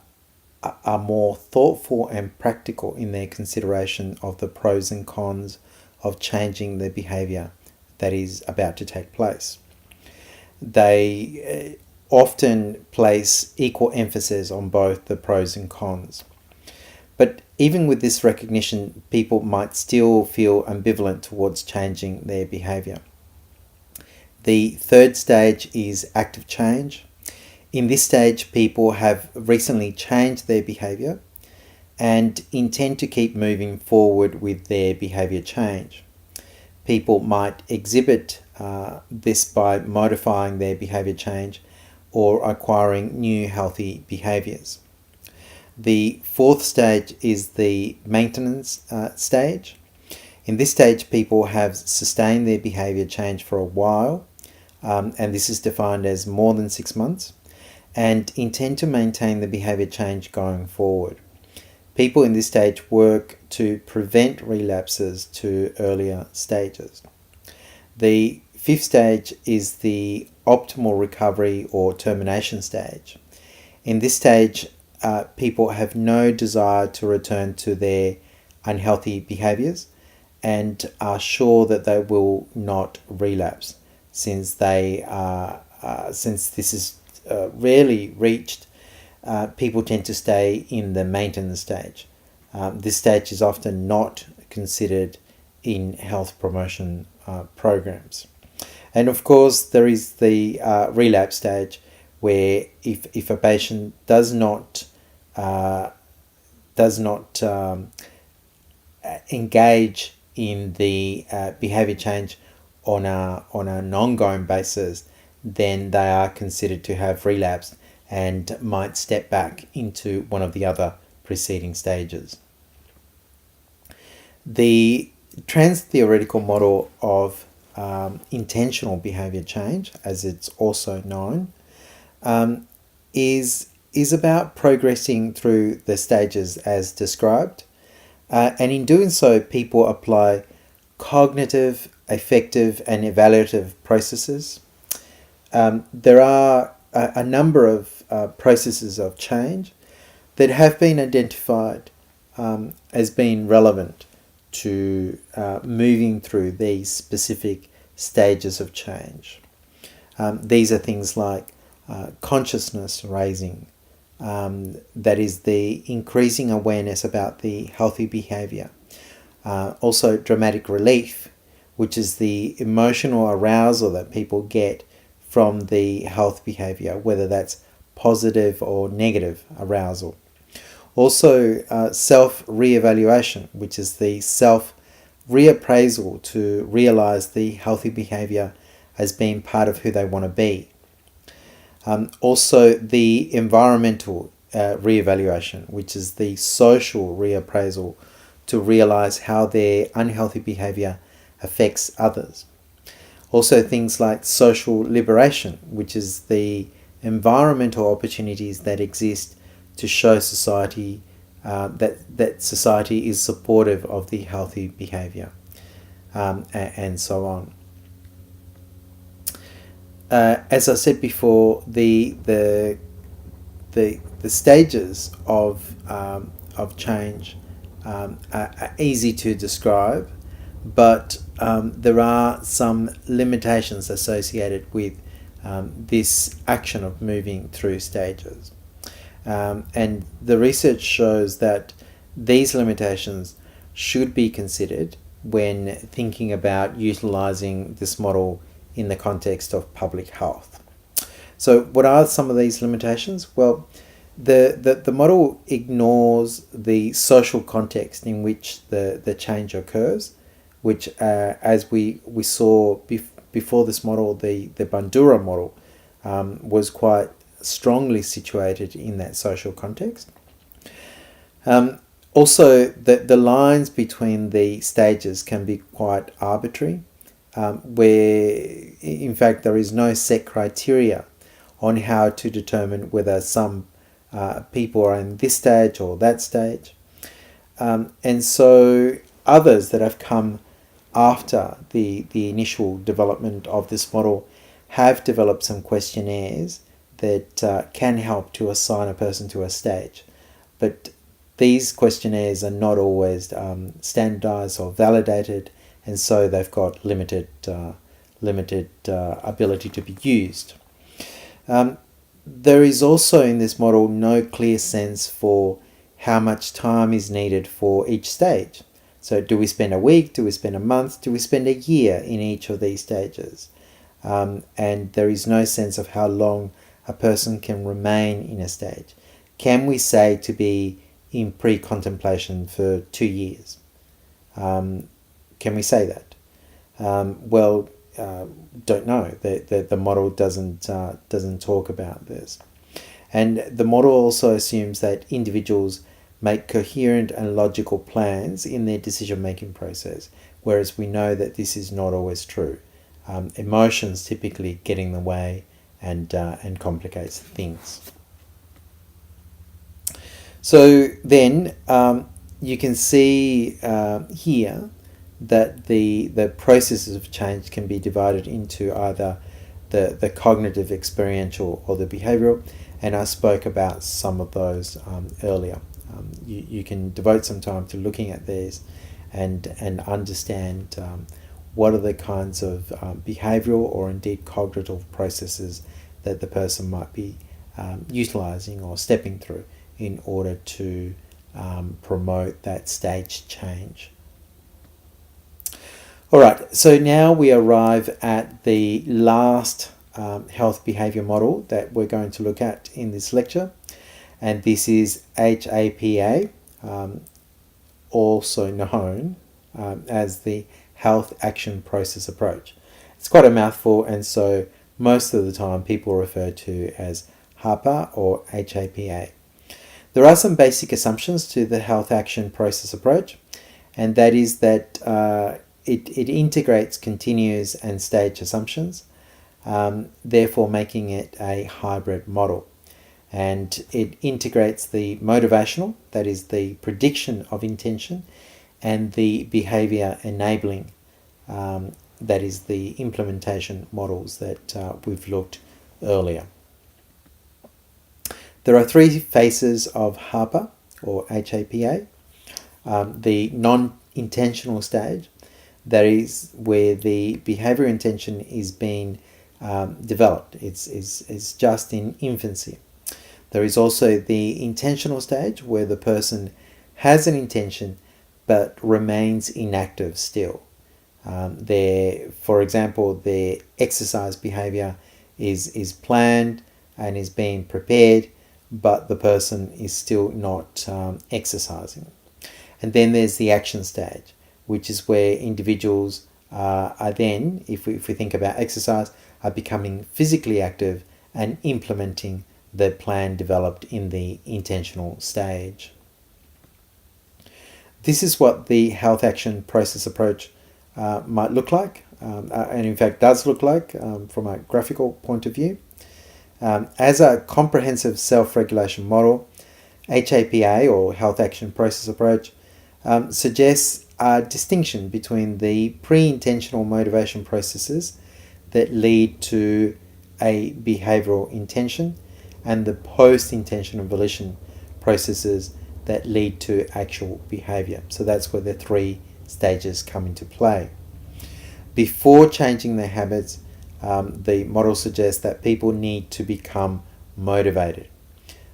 more thoughtful and practical in their consideration of the pros and cons of changing the behavior that is about to take place. They often place equal emphasis on both the pros and cons. But even with this recognition, people might still feel ambivalent towards changing their behavior. The third stage is active change. In this stage, people have recently changed their behavior and intend to keep moving forward with their behavior change. People might exhibit this by modifying their behavior change or acquiring new healthy behaviors. The fourth stage is the maintenance stage. In this stage, people have sustained their behavior change for a while, and this is defined as more than 6 months, and intend to maintain the behavior change going forward. People in this stage work to prevent relapses to earlier stages. The fifth stage is the optimal recovery or termination stage. In this stage, people have no desire to return to their unhealthy behaviors and are sure that they will not relapse, since this is rarely reached. People tend to stay in the maintenance stage. This stage is often not considered in health promotion programs. And of course, there is the relapse stage, where if a patient does not engage in the behavior change on an ongoing basis, then they are considered to have relapsed and might step back into one of the other preceding stages. The trans-theoretical model of intentional behavior change, as it's also known, is about progressing through the stages as described. And in doing so, people apply cognitive, affective, and evaluative processes. There are a number of processes of change that have been identified as being relevant to moving through these specific stages of change. These are things like consciousness raising, that is the increasing awareness about the healthy behavior. Also dramatic relief, which is the emotional arousal that people get from the health behavior, whether that's positive or negative arousal. Also self-reevaluation, which is the self-reappraisal to realize the healthy behavior as being part of who they want to be. Also the environmental reevaluation, which is the social reappraisal to realize how their unhealthy behavior affects others. Also things like social liberation, which is the environmental opportunities that exist to show society that society is supportive of the healthy behavior, and so on. As I said before, the stages of change are easy to describe, but there are some limitations associated with this action of moving through stages. And the research shows that these limitations should be considered when thinking about utilizing this model in the context of public health. So what are some of these limitations? Well, the model ignores the social context in which the change occurs, which as we saw before this model, the Bandura model was quite strongly situated in that social context. Also, the lines between the stages can be quite arbitrary, where in fact there is no set criteria on how to determine whether some people are in this stage or that stage. And so others that have come after the initial development of this model have developed some questionnaires that can help to assign a person to a stage. But these questionnaires are not always standardized or validated, and so they've got limited ability to be used. There is also in this model no clear sense for how much time is needed for each stage. So do we spend a week, do we spend a month, do we spend a year in each of these stages? And there is no sense of how long a person can remain in a stage. Can we say to be in pre-contemplation for 2 years? Can we say that? Well, don't know. The model doesn't talk about this. And the model also assumes that individuals make coherent and logical plans in their decision-making process, whereas we know that this is not always true. Emotions typically get in the way and complicates things. So then you can see here that the processes of change can be divided into either the cognitive, experiential, or the behavioral, and I spoke about some of those earlier. You can devote some time to looking at these and understand what are the kinds of behavioral or indeed cognitive processes that the person might be utilizing or stepping through in order to promote that stage change. All right, so now we arrive at the last health behavior model that we're going to look at in this lecture, and this is HAPA, also known as the Health Action Process Approach. It's quite a mouthful, and so most of the time people refer to as HAPA or HAPA. There are some basic assumptions to the Health Action Process Approach, and that is that it integrates continuous and stage assumptions, therefore making it a hybrid model. And it integrates the motivational, that is the prediction of intention, and the behavior enabling, that is the implementation models that we've looked earlier. There are three phases of HAPA or HAPA. The non-intentional stage, that is where the behavior intention is being developed. It's just in infancy. There is also the intentional stage where the person has an intention but remains inactive still. For example, their exercise behavior is planned and is being prepared, but the person is still not exercising. And then there's the action stage, which is where individuals are then, if we think about exercise, are becoming physically active and implementing the plan developed in the intentional stage. This is what the Health Action Process Approach might look like, and in fact does look like from a graphical point of view. As a comprehensive self-regulation model, HAPA or Health Action Process Approach suggests a distinction between the pre-intentional motivation processes that lead to a behavioral intention and the post-intentional volition processes that lead to actual behavior. So that's where the three stages come into play. Before changing their habits, the model suggests that people need to become motivated.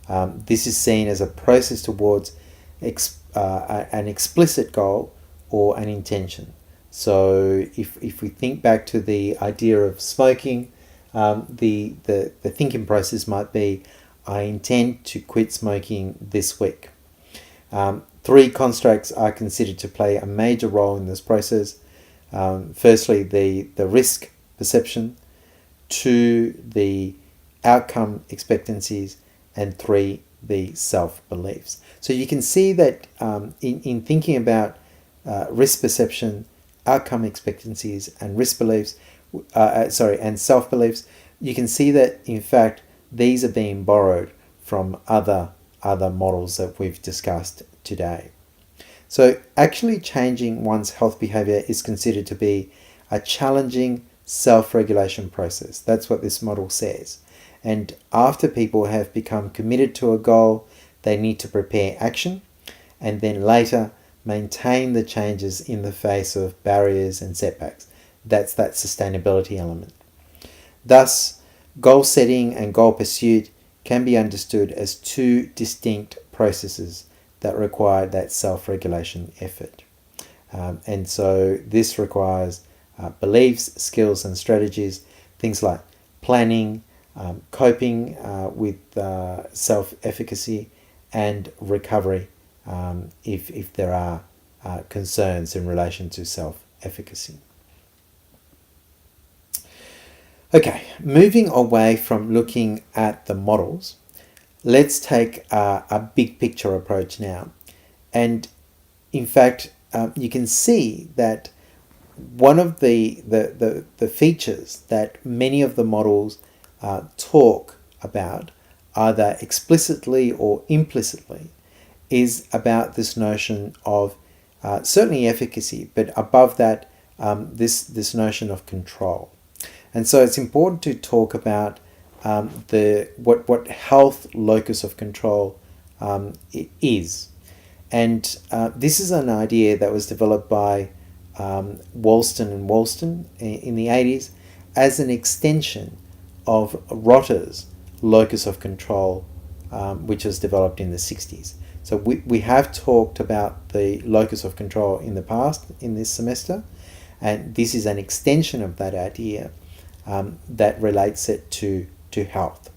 This is seen as a process towards an explicit goal or an intention. So if we think back to the idea of smoking, the thinking process might be, I intend to quit smoking this week. Three constructs are considered to play a major role in this process. Firstly, the risk perception, 2, the outcome expectancies, and 3, the self-beliefs. So you can see that in thinking about risk perception, outcome expectancies, and risk beliefs, and self-beliefs, you can see that in fact these are being borrowed from other models that we've discussed today. So actually changing one's health behavior is considered to be a challenging self-regulation process. That's what this model says. And after people have become committed to a goal, they need to prepare action and then later maintain the changes in the face of barriers and setbacks. That's that sustainability element. Thus, goal setting and goal pursuit can be understood as two distinct processes that require that self-regulation effort. And so this requires beliefs, skills and strategies, things like planning, coping with self-efficacy and recovery if there are concerns in relation to self-efficacy. Okay, moving away from looking at the models, let's take a big picture approach now. And in fact, you can see that one of the features that many of the models talk about, either explicitly or implicitly, is about this notion of certainly efficacy, but above that, this notion of control. And so it's important to talk about what health locus of control is. And this is an idea that was developed by Wollaston and Wollaston in the 80s as an extension of Rotter's locus of control, which was developed in the 60s. So we have talked about the locus of control in the past in this semester, And this is an extension of that idea that relates it to health.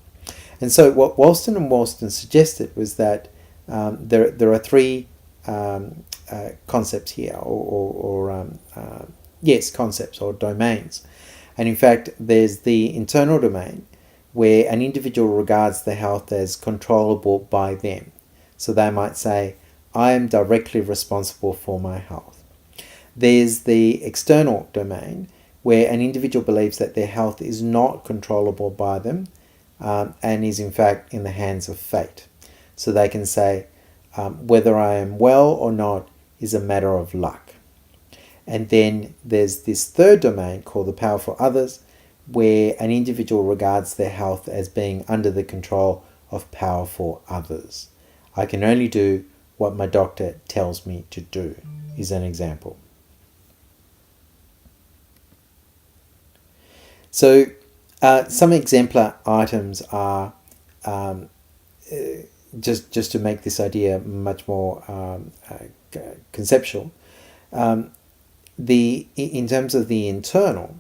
And so what Wollaston and Wollaston suggested was that there are three concepts here, concepts or domains. And in fact, there's the internal domain, where an individual regards their health as controllable by them. So they might say, I am directly responsible for my health. There's the external domain, where an individual believes that their health is not controllable by them and is in fact in the hands of fate. So they can say, whether I am well or not is a matter of luck. And then there's this third domain called the powerful others, where an individual regards their health as being under the control of powerful others. I can only do what my doctor tells me to do, is an example. So some exemplar items are, just to make this idea much more conceptual, in terms of the internal,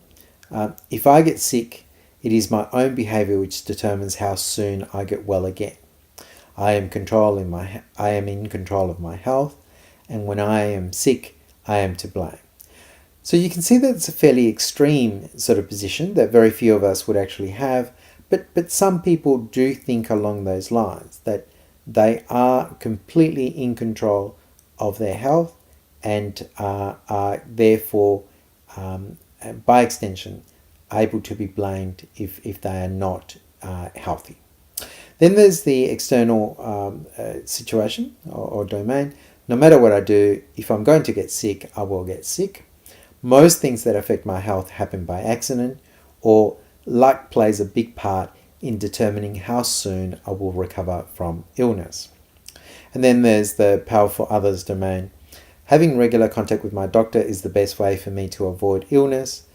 if I get sick, it is my own behaviour which determines how soon I get well again. I am in control of my health, and when I am sick, I am to blame. So you can see that it's a fairly extreme sort of position that very few of us would actually have, but some people do think along those lines, that they are completely in control of their health and are therefore, by extension, able to be blamed if they are not healthy. Then there's the external situation or domain. No matter what I do, if I'm going to get sick, I will get sick. Most things that affect my health happen by accident, or luck plays a big part in determining how soon I will recover from illness. And then there's the powerful others domain. Having regular contact with my doctor is the best way for me to avoid illness,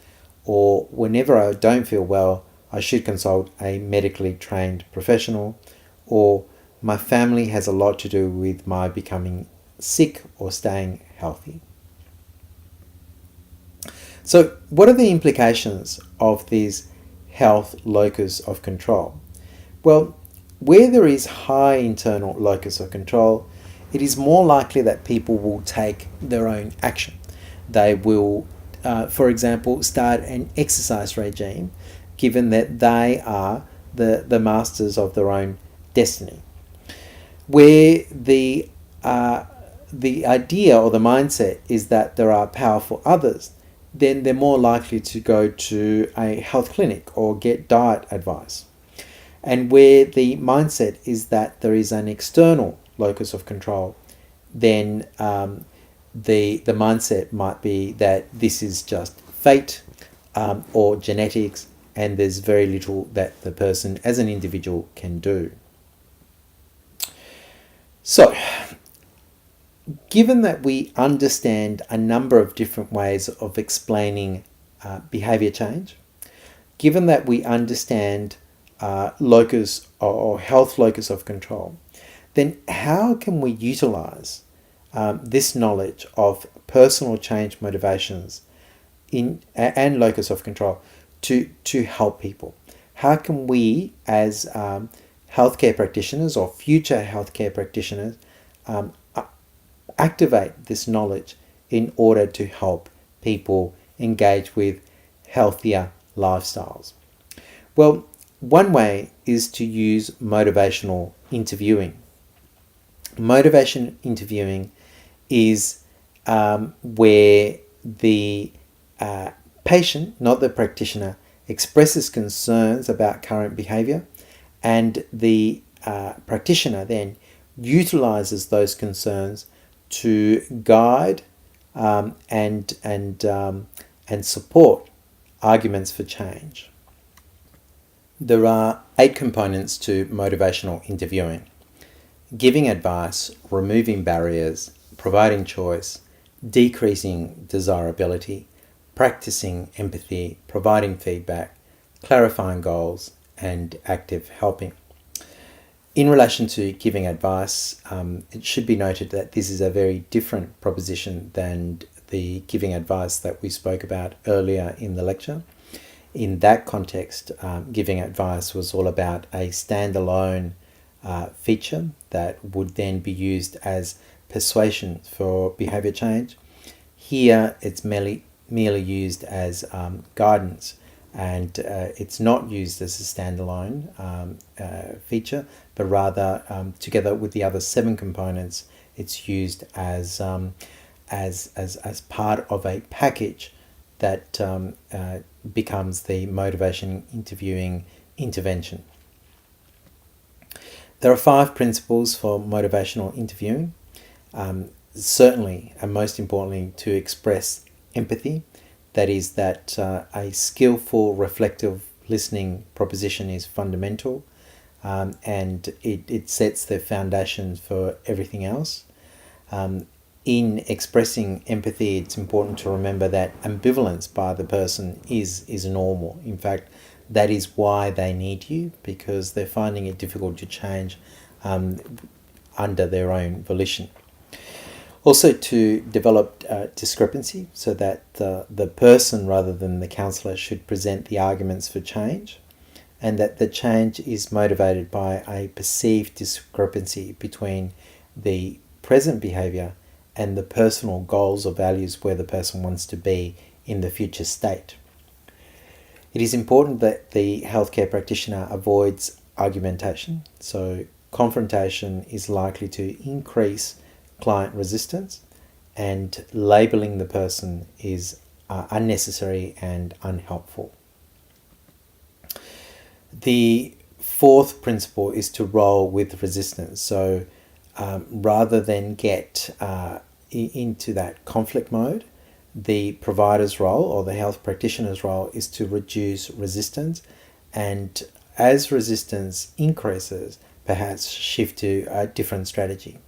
or whenever I don't feel well, I should consult a medically trained professional, or my family has a lot to do with my becoming sick or staying healthy. So what are the implications of these health locus of control? Well, where there is high internal locus of control, it is more likely that people will take their own action. They will, for example, start an exercise regime, given that they are the masters of their own destiny. Where the idea or the mindset is that there are powerful others, then they're more likely to go to a health clinic or get diet advice. And where the mindset is that there is an external locus of control, then the mindset might be that this is just fate or genetics, and there's very little that the person as an individual can do. So, given that we understand a number of different ways of explaining behavior change, given that we understand locus or health locus of control, then how can we utilize this knowledge of personal change motivations and locus of control to help people? How can we, as healthcare practitioners or future healthcare practitioners, activate this knowledge in order to help people engage with healthier lifestyles? Well, one way is to use motivational interviewing. Motivation interviewing is where the patient, not the practitioner, expresses concerns about current behavior, and the practitioner then utilizes those concerns to guide and support arguments for change. There are 8 components to motivational interviewing: giving advice, removing barriers, providing choice, decreasing desirability, practicing empathy, providing feedback, clarifying goals, and active helping. In relation to giving advice, it should be noted that this is a very different proposition than the giving advice that we spoke about earlier in the lecture. In that context, giving advice was all about a standalone feature that would then be used as persuasion for behavior change. Here, it's merely used as guidance, and it's not used as a standalone feature, but rather together with the other 7 components, it's used as part of a package that becomes the motivation interviewing intervention. There are 5 principles for motivational interviewing. Certainly, and most importantly, to express empathy. That is, that a skillful, reflective listening proposition is fundamental, and it sets the foundation for everything else. In expressing empathy, it's important to remember that ambivalence by the person is normal. In fact, that is why they need you, because they're finding it difficult to change under their own volition. Also, to develop discrepancy, so that the person rather than the counsellor should present the arguments for change, and that the change is motivated by a perceived discrepancy between the present behaviour and the personal goals or values where the person wants to be in the future state. It is important that the healthcare practitioner avoids argumentation, so confrontation is likely to increase client resistance, and labelling the person is unnecessary and unhelpful. The 4th principle is to roll with resistance. So rather than get into that conflict mode, the provider's role or the health practitioner's role is to reduce resistance, and as resistance increases, perhaps shift to a different strategy.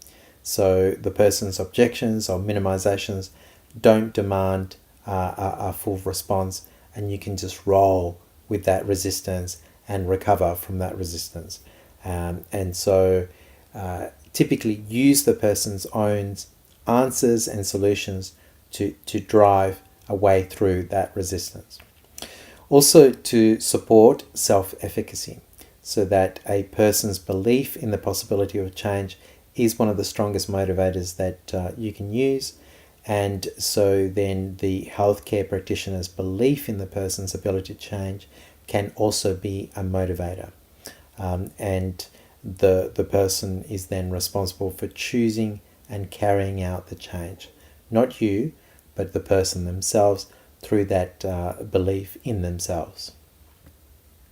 So the person's objections or minimizations don't demand a full response, and you can just roll with that resistance and recover from that resistance. And so typically use the person's own answers and solutions to drive a way through that resistance. Also, to support self-efficacy, so that a person's belief in the possibility of change is one of the strongest motivators that you can use. And so then the healthcare practitioner's belief in the person's ability to change can also be a motivator. And the person is then responsible for choosing and carrying out the change. Not you, but the person themselves through that belief in themselves.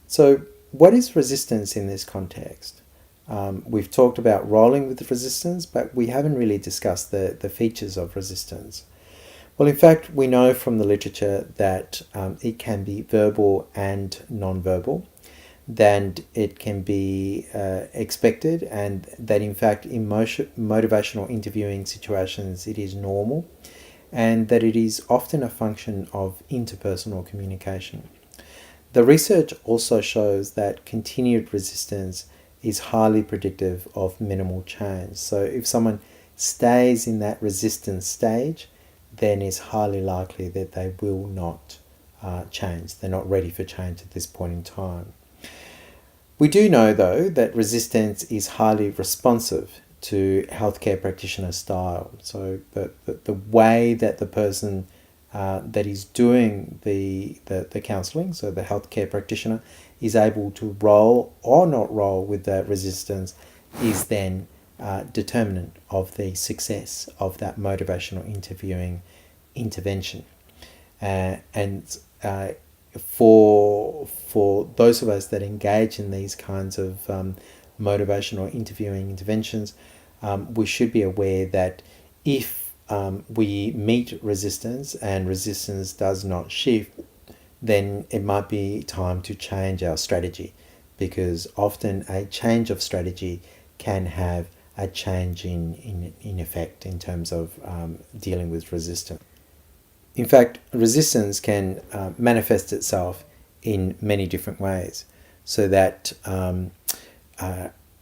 So what is resistance in this context? We've talked about rolling with resistance, but we haven't really discussed the features of resistance. Well, in fact, we know from the literature that it can be verbal and non-verbal, that it can be expected, and that in fact in motivational interviewing situations it is normal, and that it is often a function of interpersonal communication. The research also shows that continued resistance is highly predictive of minimal change. So if someone stays in that resistance stage, then it's highly likely that they will not change. They're not ready for change at this point in time. We do know, though, that resistance is highly responsive to healthcare practitioner style. So the way that the person that is doing the counselling, so the healthcare practitioner, is able to roll or not roll with that resistance is then determinant of the success of that motivational interviewing intervention. And for those of us that engage in these kinds of motivational interviewing interventions, we should be aware that if we meet resistance and resistance does not shift, then it might be time to change our strategy, because often a change of strategy can have a change in effect in terms of dealing with resistance. In fact, resistance can manifest itself in many different ways, so that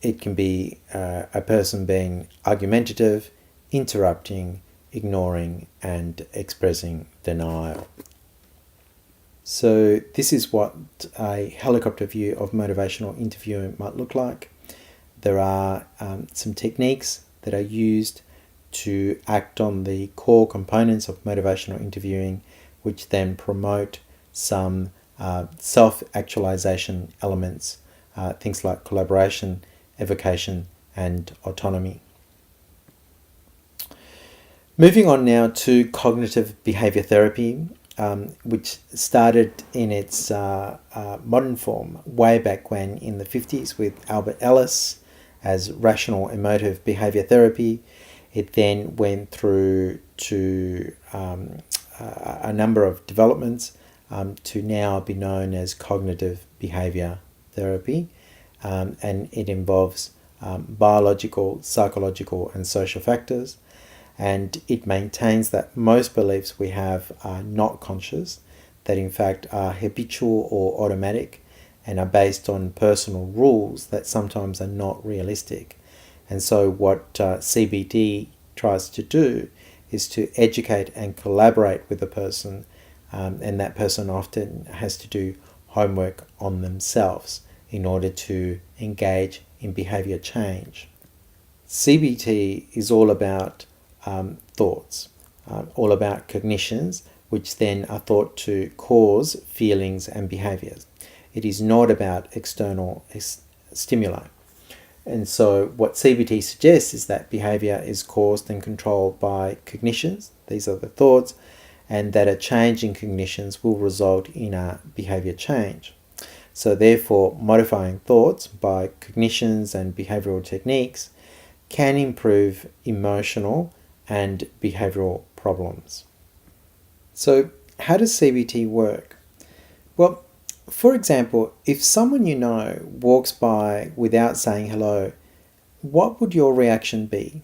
it can be a person being argumentative, interrupting, ignoring, and expressing denial. So this is what a helicopter view of motivational interviewing might look like. There are some techniques that are used to act on the core components of motivational interviewing, which then promote some self-actualization elements, things like collaboration, evocation, and autonomy. Moving on now to cognitive behavior therapy, which started in its modern form way back when in the 50s with Albert Ellis as rational emotive behavior therapy. It then went through to a number of developments to now be known as cognitive behavior therapy, and it involves biological, psychological, and social factors. And it maintains that most beliefs we have are not conscious, that in fact are habitual or automatic, and are based on personal rules that sometimes are not realistic. And so what CBT tries to do is to educate and collaborate with the person, and that person often has to do homework on themselves in order to engage in behavior change. CBT is all about thoughts, all about cognitions, which then are thought to cause feelings and behaviors. It is not about external stimuli. And so what CBT suggests is that behavior is caused and controlled by cognitions, these are the thoughts, and that a change in cognitions will result in a behavior change. So therefore, modifying thoughts by cognitions and behavioral techniques can improve emotional and behavioral problems. So how does CBT work? Well, for example, if someone you know walks by without saying hello, what would your reaction be?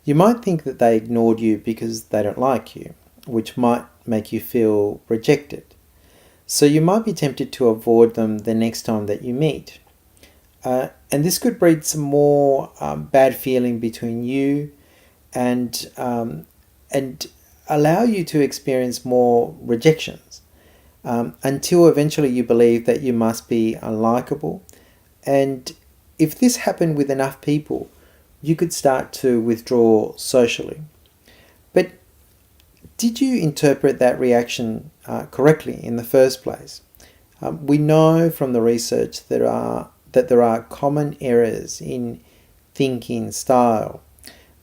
You might think that they ignored you because they don't like you, which might make you feel rejected. So you might be tempted to avoid them the next time that you meet. And this could breed some more bad feeling between you and allow you to experience more rejections until eventually you believe that you must be unlikable. And if this happened with enough people, you could start to withdraw socially. But did you interpret that reaction correctly in the first place? We know from the research that there are common errors in thinking style.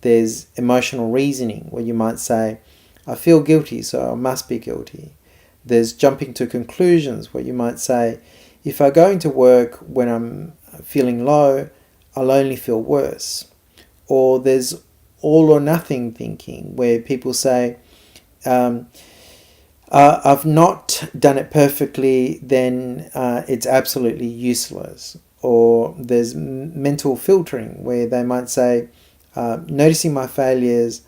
There's emotional reasoning, where you might say, I feel guilty, so I must be guilty. There's jumping to conclusions, where you might say, if I go into work when I'm feeling low, I'll only feel worse. Or there's all or nothing thinking, where people say, I've not done it perfectly, then it's absolutely useless. Or there's mental filtering, where they might say, noticing my failures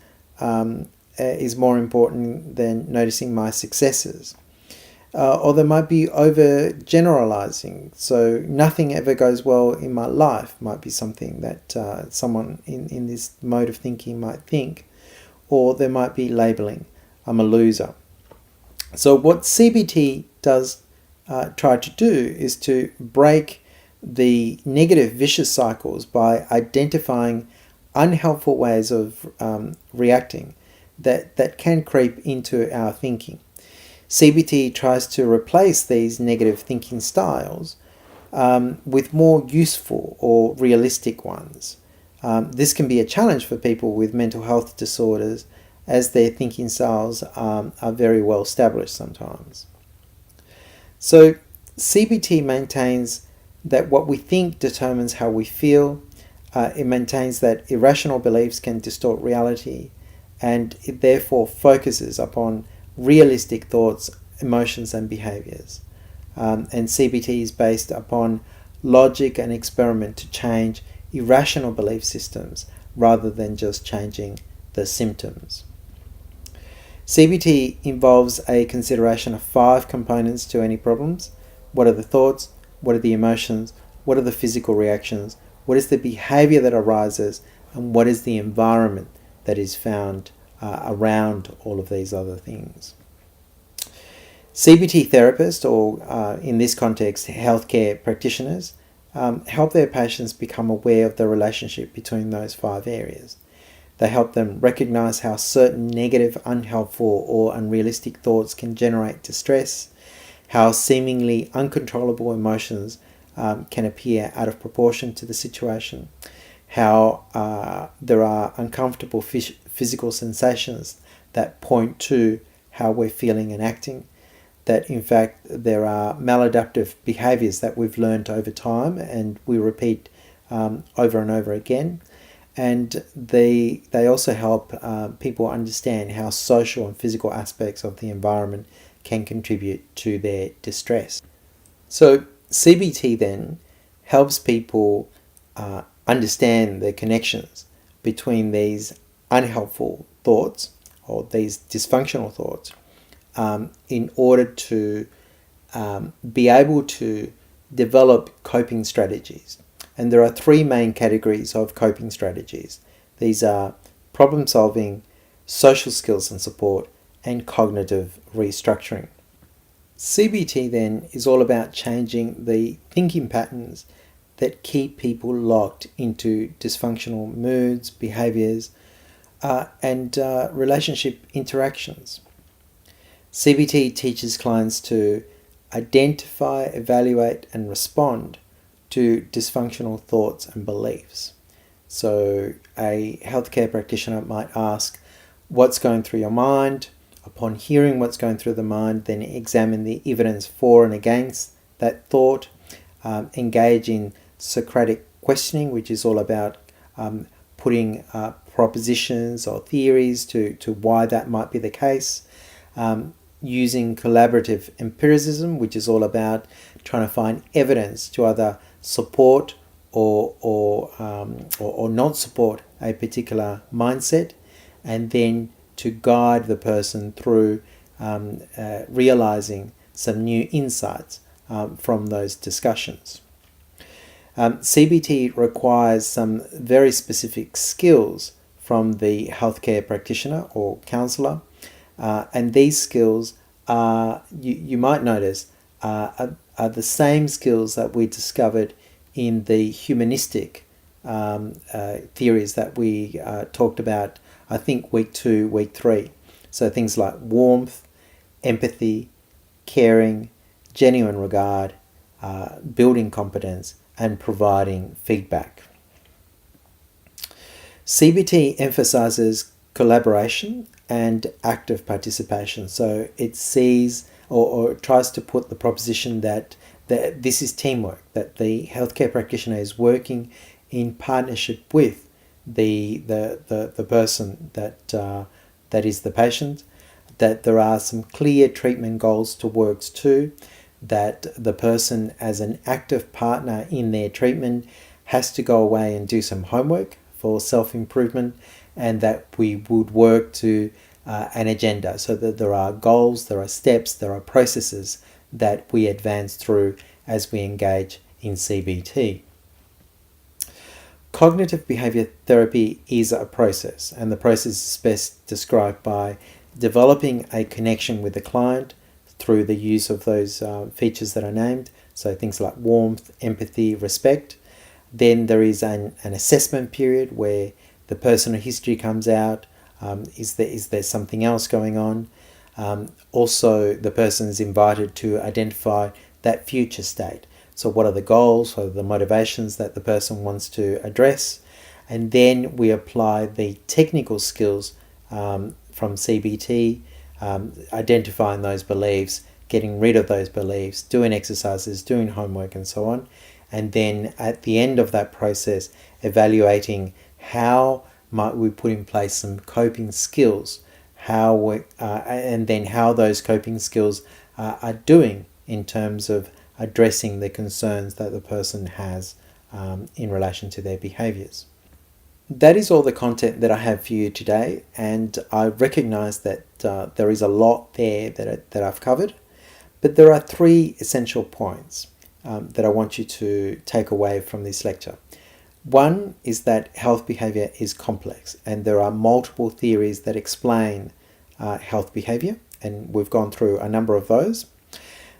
is more important than noticing my successes. Or there might be over generalizing, so nothing ever goes well in my life might be something that someone in this mode of thinking might think. Or there might be labeling, I'm a loser. So what CBT does try to do is to break the negative vicious cycles by identifying unhelpful ways of reacting that can creep into our thinking. CBT tries to replace these negative thinking styles with more useful or realistic ones. This can be a challenge for people with mental health disorders, as their thinking styles are very well established sometimes. So CBT maintains that what we think determines how we feel. It maintains that irrational beliefs can distort reality, and it therefore focuses upon realistic thoughts, emotions, and behaviors. And CBT is based upon logic and experiment to change irrational belief systems rather than just changing the symptoms. CBT involves a consideration of 5 components to any problems. What are the thoughts? What are the emotions? What are the physical reactions? What is the behavior that arises? And what is the environment that is found around all of these other things. CBT therapists, or in this context, healthcare practitioners, help their patients become aware of the relationship between those 5 areas. They help them recognize how certain negative, unhelpful, or unrealistic thoughts can generate distress, how seemingly uncontrollable emotions can appear out of proportion to the situation, how there are uncomfortable physical sensations that point to how we're feeling and acting, that in fact there are maladaptive behaviors that we've learned over time and we repeat over and over again. And they also help people understand how social and physical aspects of the environment can contribute to their distress. So CBT then helps people understand the connections between these unhelpful thoughts or these dysfunctional thoughts in order to be able to develop coping strategies. And there are 3 main categories of coping strategies. These are problem solving, social skills and support, and cognitive restructuring. CBT then is all about changing the thinking patterns that keep people locked into dysfunctional moods, behaviors, and relationship interactions. CBT teaches clients to identify, evaluate, and respond to dysfunctional thoughts and beliefs. So a healthcare practitioner might ask, what's going through your mind? Upon hearing what's going through the mind, then examine the evidence for and against that thought, engage in Socratic questioning, which is all about putting propositions or theories to why that might be the case, using collaborative empiricism, which is all about trying to find evidence to either support or not support a particular mindset, and then to guide the person through realizing some new insights from those discussions. CBT requires some very specific skills from the healthcare practitioner or counsellor, and these skills are, you might notice, are the same skills that we discovered in the humanistic theories that we talked about, I think, week 2, week 3. So things like warmth, empathy, caring, genuine regard, building competence, and providing feedback. CBT emphasizes collaboration and active participation. So it sees or tries to put the proposition that this is teamwork, that the healthcare practitioner is working in partnership with the person that is the patient, that there are some clear treatment goals to work to, that the person as an active partner in their treatment has to go away and do some homework for self-improvement, and that we would work to an agenda, so that there are goals, there are steps, there are processes that we advance through as we engage in CBT. Cognitive behavior therapy is a process, and the process is best described by developing a connection with the client through the use of those features that are named, so things like warmth, empathy, respect. Then there is an assessment period where the personal history comes out. Is there something else going on? Also, the person is invited to identify that future state. So what are the goals, what are the motivations that the person wants to address? And then we apply the technical skills from CBT, identifying those beliefs, getting rid of those beliefs, doing exercises, doing homework, and so on. And then at the end of that process, evaluating how might we put in place some coping skills, and then how those coping skills are doing in terms of addressing the concerns that the person has in relation to their behaviours. That is all the content that I have for you today, and I recognise that there is a lot there that I've covered, but there are 3 essential points that I want you to take away from this lecture. One is that health behavior is complex, and there are multiple theories that explain health behavior, and we've gone through a number of those.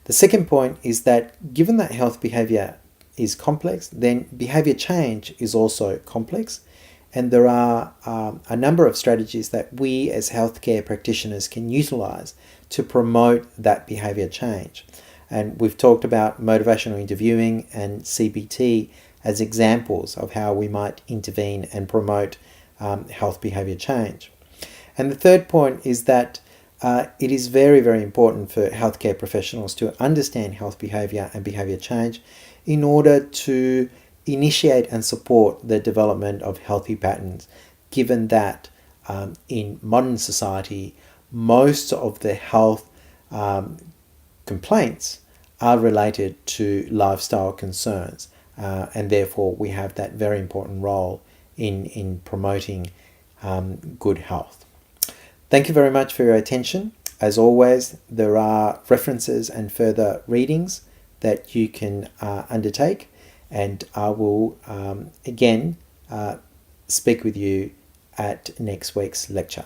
The second point is that given that health behavior is complex, then behavior change is also complex, and there are a number of strategies that we as healthcare practitioners can utilize to promote that behavior change. And we've talked about motivational interviewing and CBT as examples of how we might intervene and promote health behavior change. And the third point is that it is very, very important for healthcare professionals to understand health behavior and behavior change in order to initiate and support the development of healthy patterns, given that in modern society, most of the health complaints are related to lifestyle concerns. And therefore, we have that very important role in promoting good health. Thank you very much for your attention. As always, there are references and further readings that you can undertake, and I will again speak with you at next week's lecture.